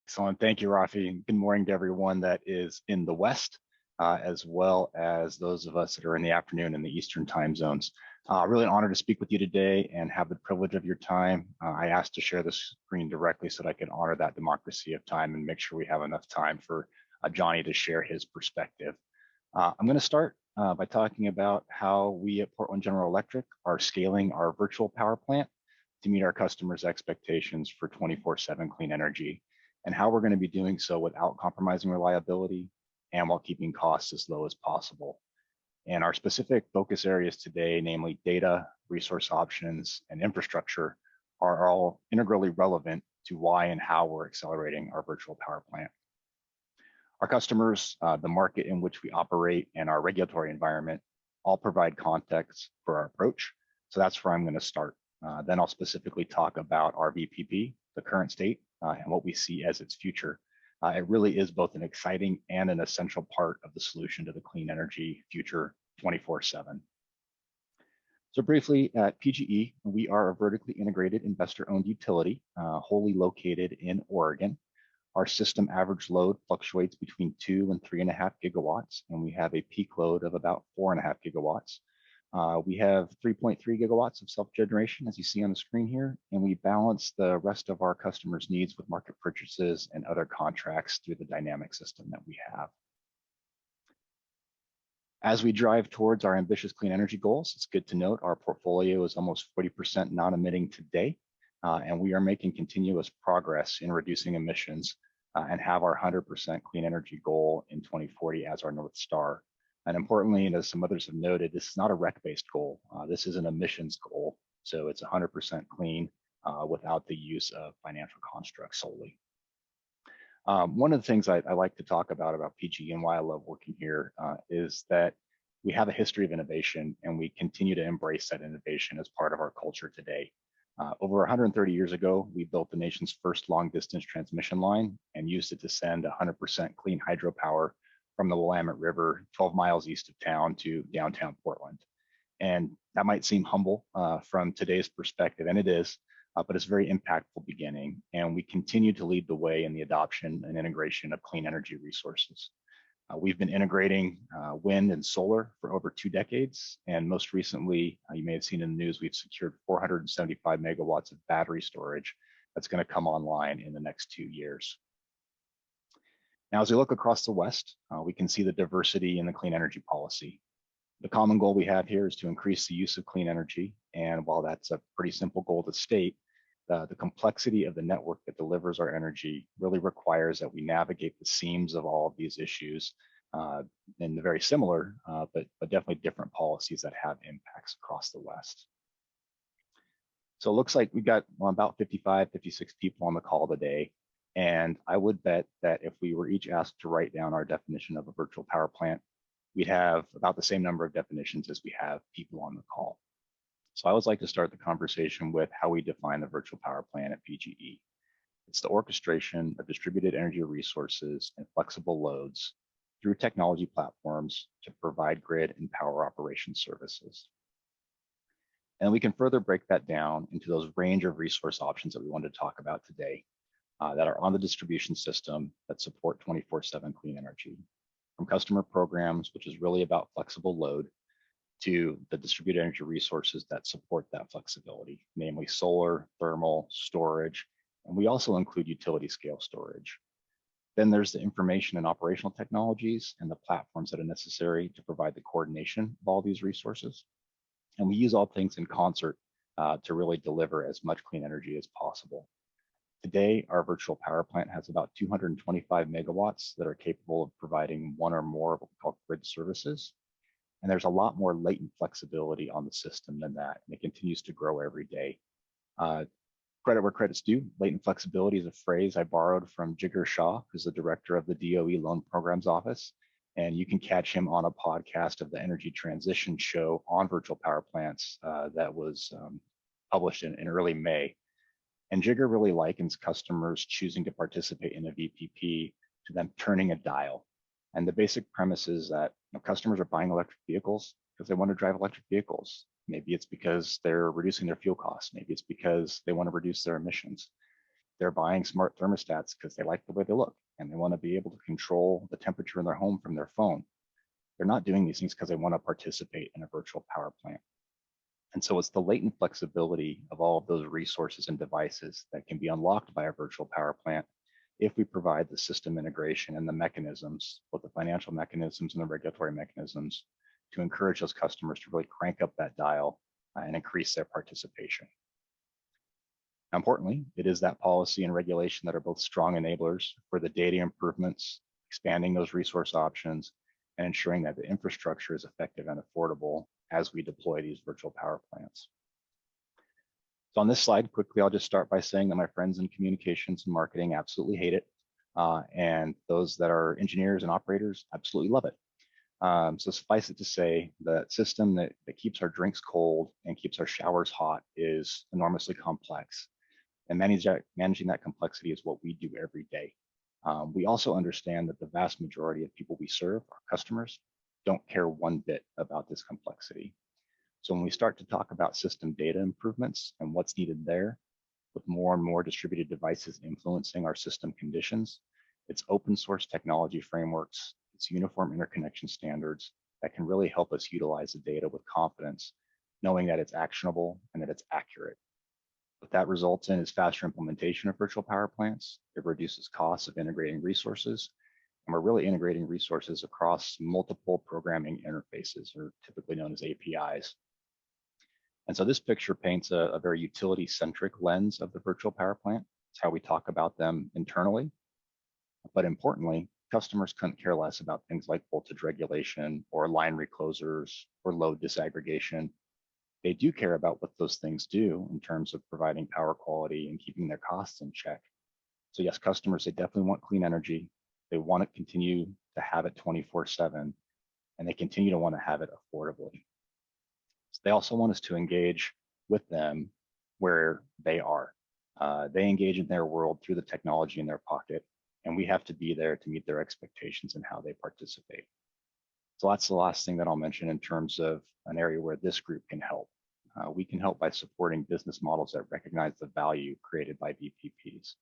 Excellent. Thank you, Rafi. Good morning to everyone that is in the West, as well as those of us that are in the afternoon in the Eastern time zones. Really an honor to speak with you today and have the privilege of your time. I asked to share the screen directly so that I can honor that democracy of time and make sure we have enough time for Johnny to share his perspective. I'm going to start by talking about how we at Portland General Electric are scaling our virtual power plant to meet our customers' expectations for 24/7 clean energy, and how we're going to be doing so without compromising reliability and while keeping costs as low as possible. And our specific focus areas today, namely data, resource options, and infrastructure, are all integrally relevant to why and how we're accelerating our virtual power plant. Our customers, the market in which we operate, and our regulatory environment all provide context for our approach. So that's where I'm going to start. Then I'll specifically talk about our VPP, the current state, and what we see as its future. It really is both an exciting and an essential part of the solution to the clean energy future 24/7. So briefly, at PGE, we are a vertically integrated investor-owned utility, wholly located in Oregon. Our system average load fluctuates between 2 and 3.5 gigawatts, and we have a peak load of about 4.5 gigawatts. We have 3.3 gigawatts of self-generation, as you see on the screen here, and we balance the rest of our customers' needs with market purchases and other contracts through the dynamic system that we have. As we drive towards our ambitious clean energy goals, it's good to note our portfolio is almost 40% non-emitting today, and we are making continuous progress in reducing emissions and have our 100% clean energy goal in 2040 as our North Star. And importantly, and as some others have noted, this is not a REC-based goal. This is an emissions goal. So it's 100% clean without the use of financial constructs solely. One of the things I like to talk about PGE and why I love working here is that we have a history of innovation, and we continue to embrace that innovation as part of our culture today. Over 130 years ago, we built the nation's first long-distance transmission line and used it to send 100% clean hydropower from the Willamette River 12 miles east of town to downtown Portland. And that might seem humble from today's perspective, and it is, but it's a very impactful beginning. And we continue to lead the way in the adoption and integration of clean energy resources. We've been integrating wind and solar for over 2 decades. And most recently, you may have seen in the news, we've secured 475 megawatts of battery storage that's going to come online in the next 2 years. Now, as we look across the West, we can see the diversity in the clean energy policy. The common goal we have here is to increase the use of clean energy. And while that's a pretty simple goal to state, the complexity of the network that delivers our energy really requires that we navigate the seams of all of these issues in the very similar, but definitely different policies that have impacts across the West. So it looks like we've got about 55, 56 people on the call today. And I would bet that if we were each asked to write down our definition of a virtual power plant, we'd have about the same number of definitions as we have people on the call. So I always like to start the conversation with how we define the virtual power plant at PGE. It's the orchestration of distributed energy resources and flexible loads through technology platforms to provide grid and power operation services. And we can further break that down into those range of resource options that we wanted to talk about today that are on the distribution system that support 24/7 clean energy. From customer programs, which is really about flexible load, to the distributed energy resources that support that flexibility, namely solar, thermal, storage, and we also include utility scale storage. Then there's the information and operational technologies and the platforms that are necessary to provide the coordination of all these resources. And we use all things in concert to really deliver as much clean energy as possible. Today, our virtual power plant has about 225 megawatts that are capable of providing one or more of what we call grid services. And there's a lot more latent flexibility on the system than that, and it continues to grow every day. Credit where credit's due. Latent flexibility is a phrase I borrowed from Jigar Shah, who's the director of the DOE Loan Programs Office. And you can catch him on a podcast of the Energy Transition Show on virtual power plants that was published in early May. And Jigar really likens customers choosing to participate in a VPP to them turning a dial. And the basic premise is that customers are buying electric vehicles because they want to drive electric vehicles. Maybe it's because they're reducing their fuel costs. Maybe it's because they want to reduce their emissions. They're buying smart thermostats because they like the way they look and they want to be able to control the temperature in their home from their phone. They're not doing these things because they want to participate in a virtual power plant. And so it's the latent flexibility of all of those resources and devices that can be unlocked by a virtual power plant if we provide the system integration and the mechanisms, both the financial mechanisms and the regulatory mechanisms, to encourage those customers to really crank up that dial and increase their participation. Now, importantly, it is that policy and regulation that are both strong enablers for the data improvements, expanding those resource options, and ensuring that the infrastructure is effective and affordable as we deploy these virtual power plants. So on this slide, quickly, I'll just start by saying that my friends in communications and marketing absolutely hate it. And those that are engineers and operators absolutely love it. So suffice it to say, the system that keeps our drinks cold and keeps our showers hot is enormously complex. And managing that complexity is what we do every day. We also understand that the vast majority of people we serve, our customers, don't care one bit about this complexity. So when we start to talk about system data improvements and what's needed there, with more and more distributed devices influencing our system conditions, it's open source technology frameworks, it's uniform interconnection standards that can really help us utilize the data with confidence, knowing that it's actionable and that it's accurate. What that results in is faster implementation of virtual power plants. It reduces costs of integrating resources, and we're really integrating resources across multiple programming interfaces, or typically known as APIs. And so this picture paints a very utility-centric lens of the virtual power plant. It's how we talk about them internally. But importantly, customers couldn't care less about things like voltage regulation or line reclosers or load disaggregation. They do care about what those things do in terms of providing power quality and keeping their costs in check. So yes, customers, they definitely want clean energy. They want to continue to have it 24/7, and they continue to want to have it affordably. So they also want us to engage with them where they are. They engage in their world through the technology in their pocket, and we have to be there to meet their expectations and how they participate. So that's the last thing that I'll mention in terms of an area where this group can help. We can help by supporting business models that recognize the value created by VPPs.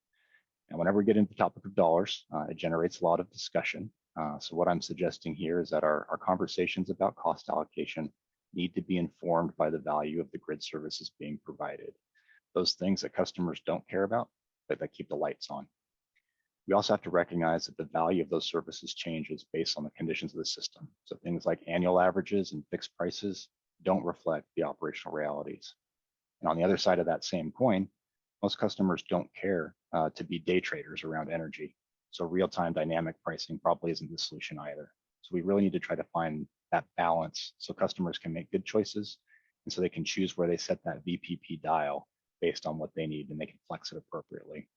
And whenever we get into the topic of dollars, it generates a lot of discussion. So what I'm suggesting here is that our conversations about cost allocation need to be informed by the value of the grid services being provided. Those things that customers don't care about, but that keep the lights on. We also have to recognize that the value of those services changes based on the conditions of the system. So things like annual averages and fixed prices don't reflect the operational realities. And on the other side of that same coin, most customers don't care to be day traders around energy. So real-time dynamic pricing probably isn't the solution either. So we really need to try to find that balance so customers can make good choices and so they can choose where they set that VPP dial based on what they need and they can flex it appropriately.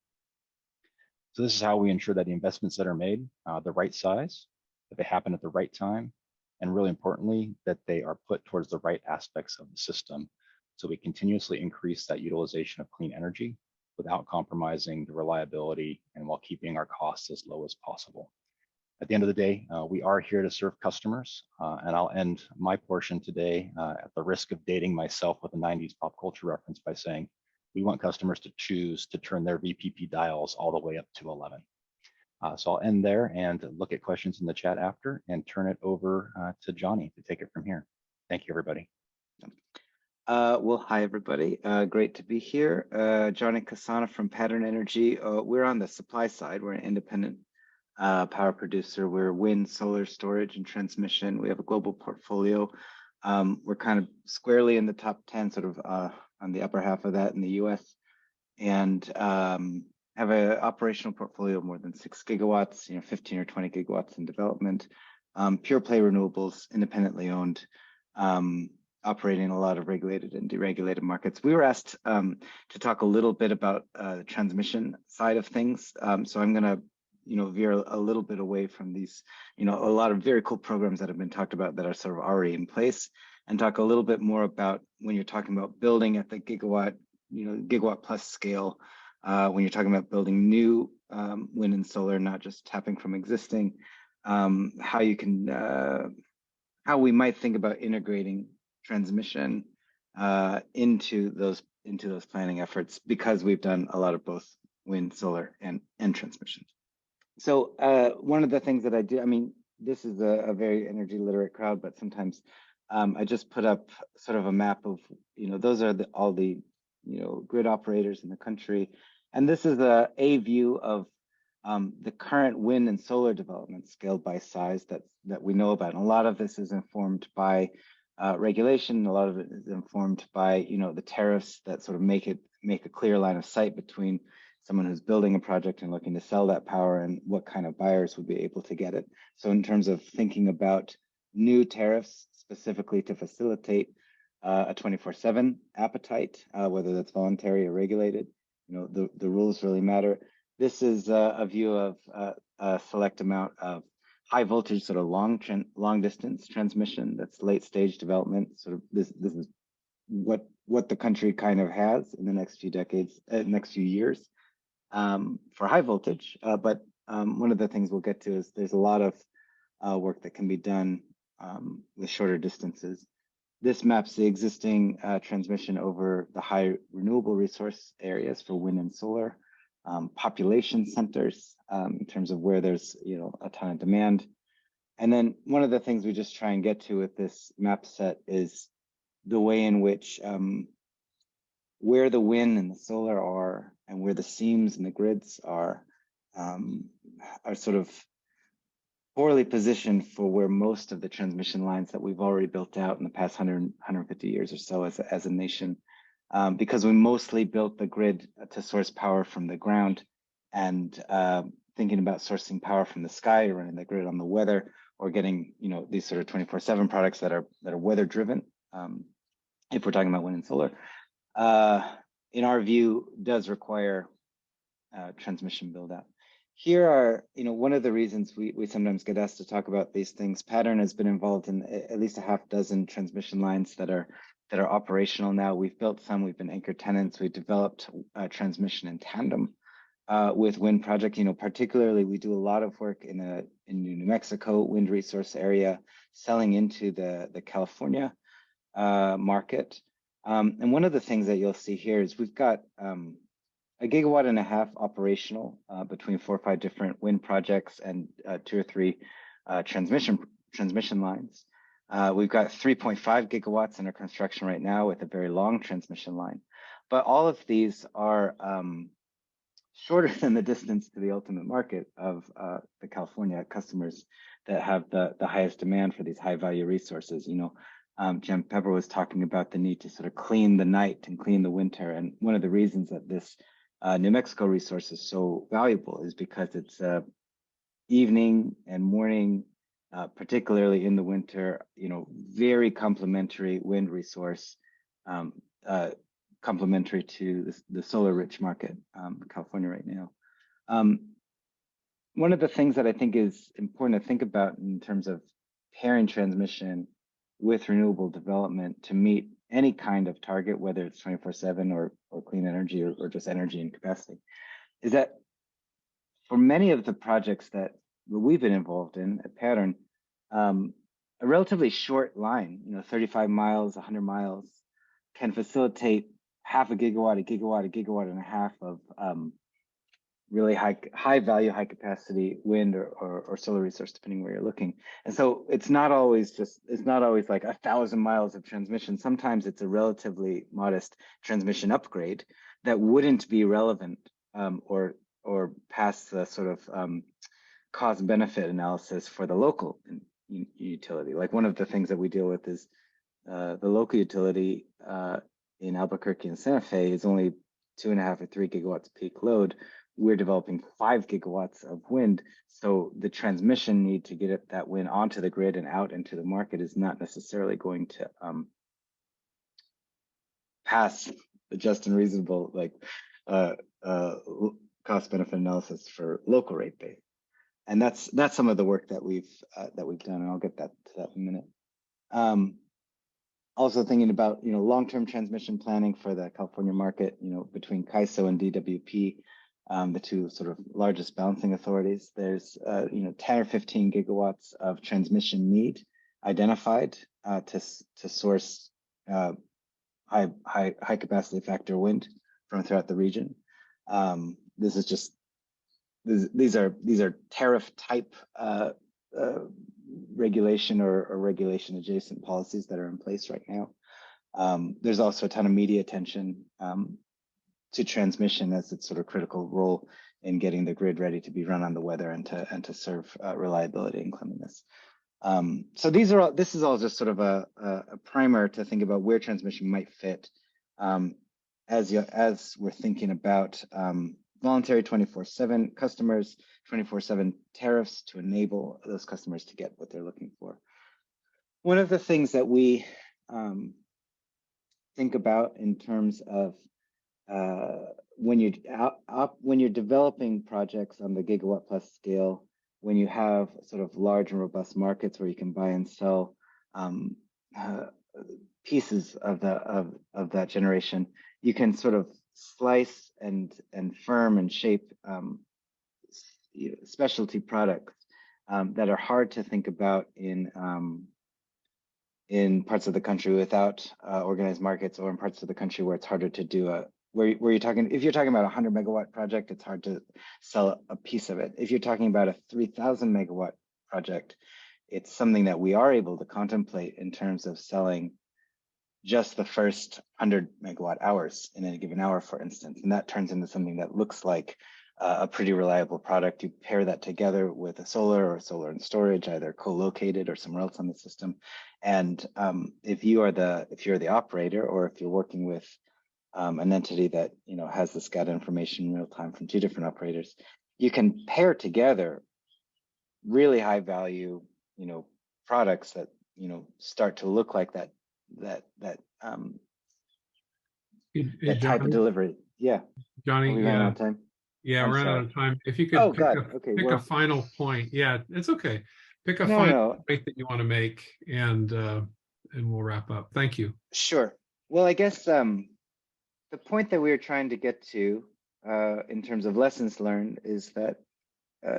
So this is how we ensure that the investments that are made, the right size, that they happen at the right time, and really importantly, that they are put towards the right aspects of the system. So we continuously increase that utilization of clean energy without compromising the reliability and while keeping our costs as low as possible. At the end of the day, we are here to serve customers, and I'll end my portion today at the risk of dating myself with a 90s pop culture reference by saying, we want customers to choose to turn their VPP dials all the way up to 11. So I'll end there and look at questions in the chat after and turn it over to Johnny to take it from here. Thank you, everybody. Well, hi, everybody. Great to be here. Johnny Casana from Pattern Energy. We're on the supply side. We're an independent power producer. We're wind, solar, storage, and transmission. We have a global portfolio. We're kind of squarely in the top 10 sort of on the upper half of that in the US, and have an operational portfolio of more than 6 gigawatts, 15 or 20 gigawatts in development, pure play renewables, independently owned, operating in a lot of regulated and deregulated markets. We were asked to talk a little bit about the transmission side of things. So I'm going to veer a little bit away from these, a lot of very cool programs that have been talked about that are sort of already in place, and talk a little bit more about when you're talking about building at the gigawatt, gigawatt plus scale, when you're talking about building new wind and solar, not just tapping from existing, how you can, how we might think about integrating transmission into those planning efforts, because we've done a lot of both wind, solar, and transmission. So one of the things that I do, I mean, this is a very energy literate crowd, but sometimes I just put up sort of a map of, those are all the, grid operators in the country. And this is a view of the current wind and solar development scaled by size that we know about. And a lot of this is informed by regulation. A lot of it is informed by, the tariffs that sort of make a clear line of sight between someone who's building a project and looking to sell that power and what kind of buyers would be able to get it. So in terms of thinking about new tariffs specifically to facilitate a 24/7 appetite, whether that's voluntary or regulated, the rules really matter. This is a view of a select amount of high voltage, sort of long distance transmission. That's late stage development. Sort of this is what the country kind of has in the next few decades, next few years, for high voltage. But one of the things we'll get to is there's a lot of work that can be done with shorter distances. This maps the existing transmission over the high renewable resource areas for wind and solar, population centers in terms of where there's a ton of demand. And then one of the things we just try and get to with this map set is the way in which where the wind and the solar are and where the seams and the grids are sort of poorly positioned for where most of the transmission lines that we've already built out in the past 150 years or so as a nation, because we mostly built the grid to source power from the ground, and thinking about sourcing power from the sky, running the grid on the weather, or getting these sort of 24/7 products that are weather driven, if we're talking about wind and solar, in our view, does require transmission build out. Here are, one of the reasons we sometimes get asked to talk about these things. Pattern has been involved in at least a half dozen transmission lines that are operational now. We've built some, we've been anchor tenants, we've developed transmission in tandem with wind project. Particularly we do a lot of work in New Mexico wind resource area, selling into the California market. And one of the things that you'll see here is we've got 1.5 gigawatts operational between 4 or 5 different wind projects and 2 or 3 transmission lines. We've got 3.5 gigawatts under construction right now with a very long transmission line. But all of these are shorter than the distance to the ultimate market of the California customers that have the highest demand for these high value resources. Jim Pepper was talking about the need to sort of clean the night and clean the winter. And one of the reasons that this New Mexico resource is so valuable is because it's evening and morning, particularly in the winter, very complementary wind resource, complementary to the solar rich market, California right now. One of the things that I think is important to think about in terms of pairing transmission with renewable development to meet any kind of target, whether it's 24/7 or clean energy or just energy and capacity, is that for many of the projects that we've been involved in at Pattern, a relatively short line, 35 miles, 100 miles, can facilitate half a gigawatt, a gigawatt and a half of really high value, high capacity wind or solar resource, depending where you're looking. And so it's not always like 1,000 miles of transmission. Sometimes it's a relatively modest transmission upgrade that wouldn't be relevant or pass the sort of cost benefit analysis for the local utility. Like one of the things that we deal with is the local utility in Albuquerque and Santa Fe is only 2.5 or 3 gigawatts peak load. We're developing 5 gigawatts of wind. So the transmission need to get that wind onto the grid and out into the market is not necessarily going to pass the just and reasonable cost benefit analysis for local rate base. And that's some of the work that we've done, and I'll get to that in a minute. Also thinking about long-term transmission planning for the California market, between CAISO and DWP, the two sort of largest balancing authorities. There's 10 or 15 gigawatts of transmission need identified to source high capacity factor wind from throughout the region. This is just these are tariff type regulation or regulation adjacent policies that are in place right now. There's also a ton of media attention to transmission as its sort of critical role in getting the grid ready to be run on the weather and to serve reliability and cleanliness. So this is all just sort of a primer to think about where transmission might fit as we're thinking about voluntary 24/7 customers, 24/7 tariffs to enable those customers to get what they're looking for. One of the things that we think about in terms of when you're developing projects on the gigawatt plus scale, when you have sort of large and robust markets where you can buy and sell pieces of that generation, you can sort of slice and firm and shape specialty products that are hard to think about in parts of the country without organized markets, or in parts of the country where it's harder to do if you're talking about a 100 megawatt project, it's hard to sell a piece of it. If you're talking about a 3,000 megawatt project, it's something that we are able to contemplate in terms of selling just the first 100 megawatt hours in any given hour, for instance. And that turns into something that looks like a pretty reliable product. You pair that together with a solar or solar and storage, either co-located or somewhere else on the system. And if you're the operator, or if you're working with an entity that has the SCADA information in real time from two different operators, you can pair together really high value products that start to look like that type of delivery. Yeah, Johnny. Are we running out of time? Yeah, I'm we're sorry. out of time. If you could pick a final point. Yeah, it's okay. Pick a final point that you want to make, and we'll wrap up. Thank you. Sure. Well, I guess the point that we were trying to get to in terms of lessons learned is that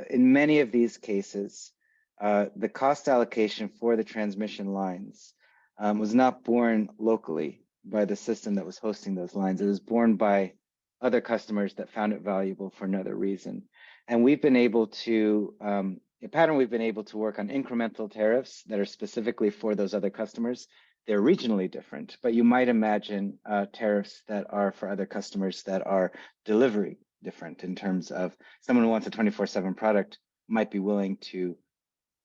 in many of these cases, the cost allocation for the transmission lines was not borne locally by the system that was hosting those lines. It was borne by other customers that found it valuable for another reason. And we've been able to, we've been able to work on incremental tariffs that are specifically for those other customers. They're regionally different, but you might imagine tariffs that are for other customers that are delivery different, in terms of someone who wants a 24/7 product might be willing to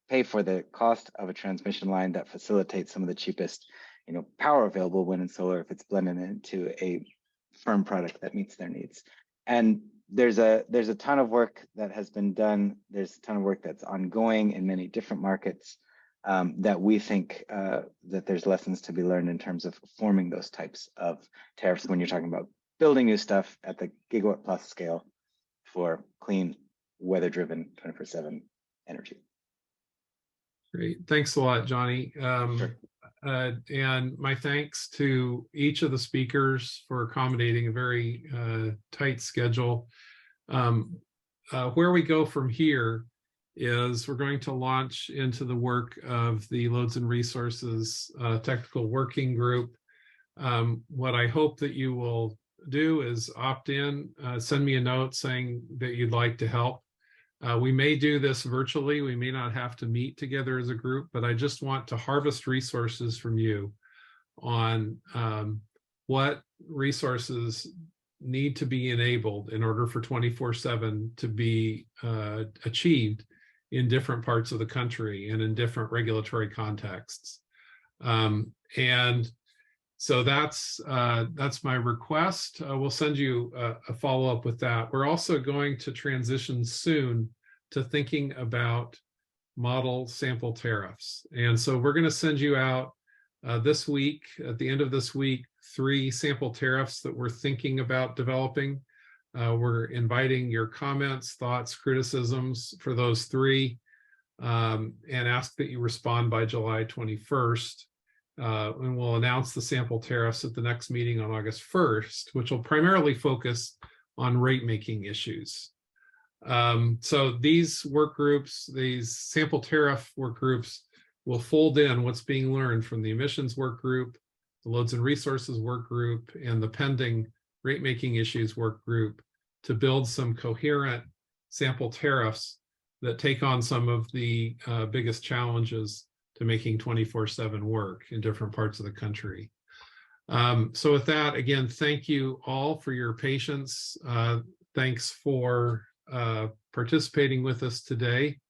pay for the cost of a transmission line that facilitates some of the cheapest power available wind and solar if it's blended into a firm product that meets their needs. And there's a ton of work that has been done. There's a ton of work that's ongoing in many different markets that we think that there's lessons to be learned in terms of forming those types of tariffs when you're talking about building new stuff at the gigawatt plus scale for clean, weather-driven 24/7 energy. Great. Thanks a lot, Johnny. Sure. And my thanks to each of the speakers for accommodating a very tight schedule. Where we go from here is we're going to launch into the work of the Loads and Resources Technical Working Group. What I hope that you will do is opt in, send me a note saying that you'd like to help. We may do this virtually. We may not have to meet together as a group, but I just want to harvest resources from you on what resources need to be enabled in order for 24/7 to be achieved in different parts of the country and in different regulatory contexts. And So that's my request. We'll send you a follow-up with that. We're also going to transition soon to thinking about model sample tariffs. And so we're going to send you out this week, at the end of this week, 3 sample tariffs that we're thinking about developing. We're inviting your comments, thoughts, criticisms for those 3, and ask that you respond by July 21st. And we'll announce the sample tariffs at the next meeting on August 1st, which will primarily focus on rate-making issues. So these work groups, these sample tariff work groups, will fold in what's being learned from the emissions work group, the loads and resources work group, and the pending rate-making issues work group to build some coherent sample tariffs that take on some of the biggest challenges to making 24/7 work in different parts of the country. So with that, again, thank you all for your patience. Thanks for participating with us today.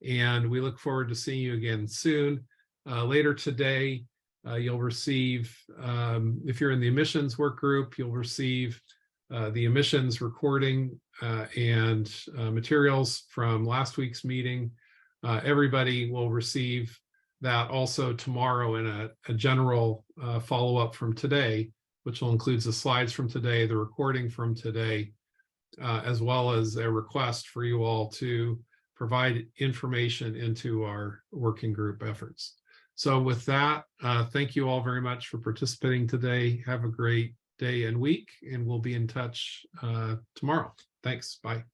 And we look forward to seeing you again soon. Later today, you'll receive, if you're in the emissions work group, you'll receive the emissions recording and materials from last week's meeting. Everybody will receive that also tomorrow in a general follow-up from today, which will include the slides from today, the recording from today, as well as a request for you all to provide information into our working group efforts. So with that, thank you all very much for participating today. Have a great day and week, and we'll be in touch tomorrow. Thanks. Bye.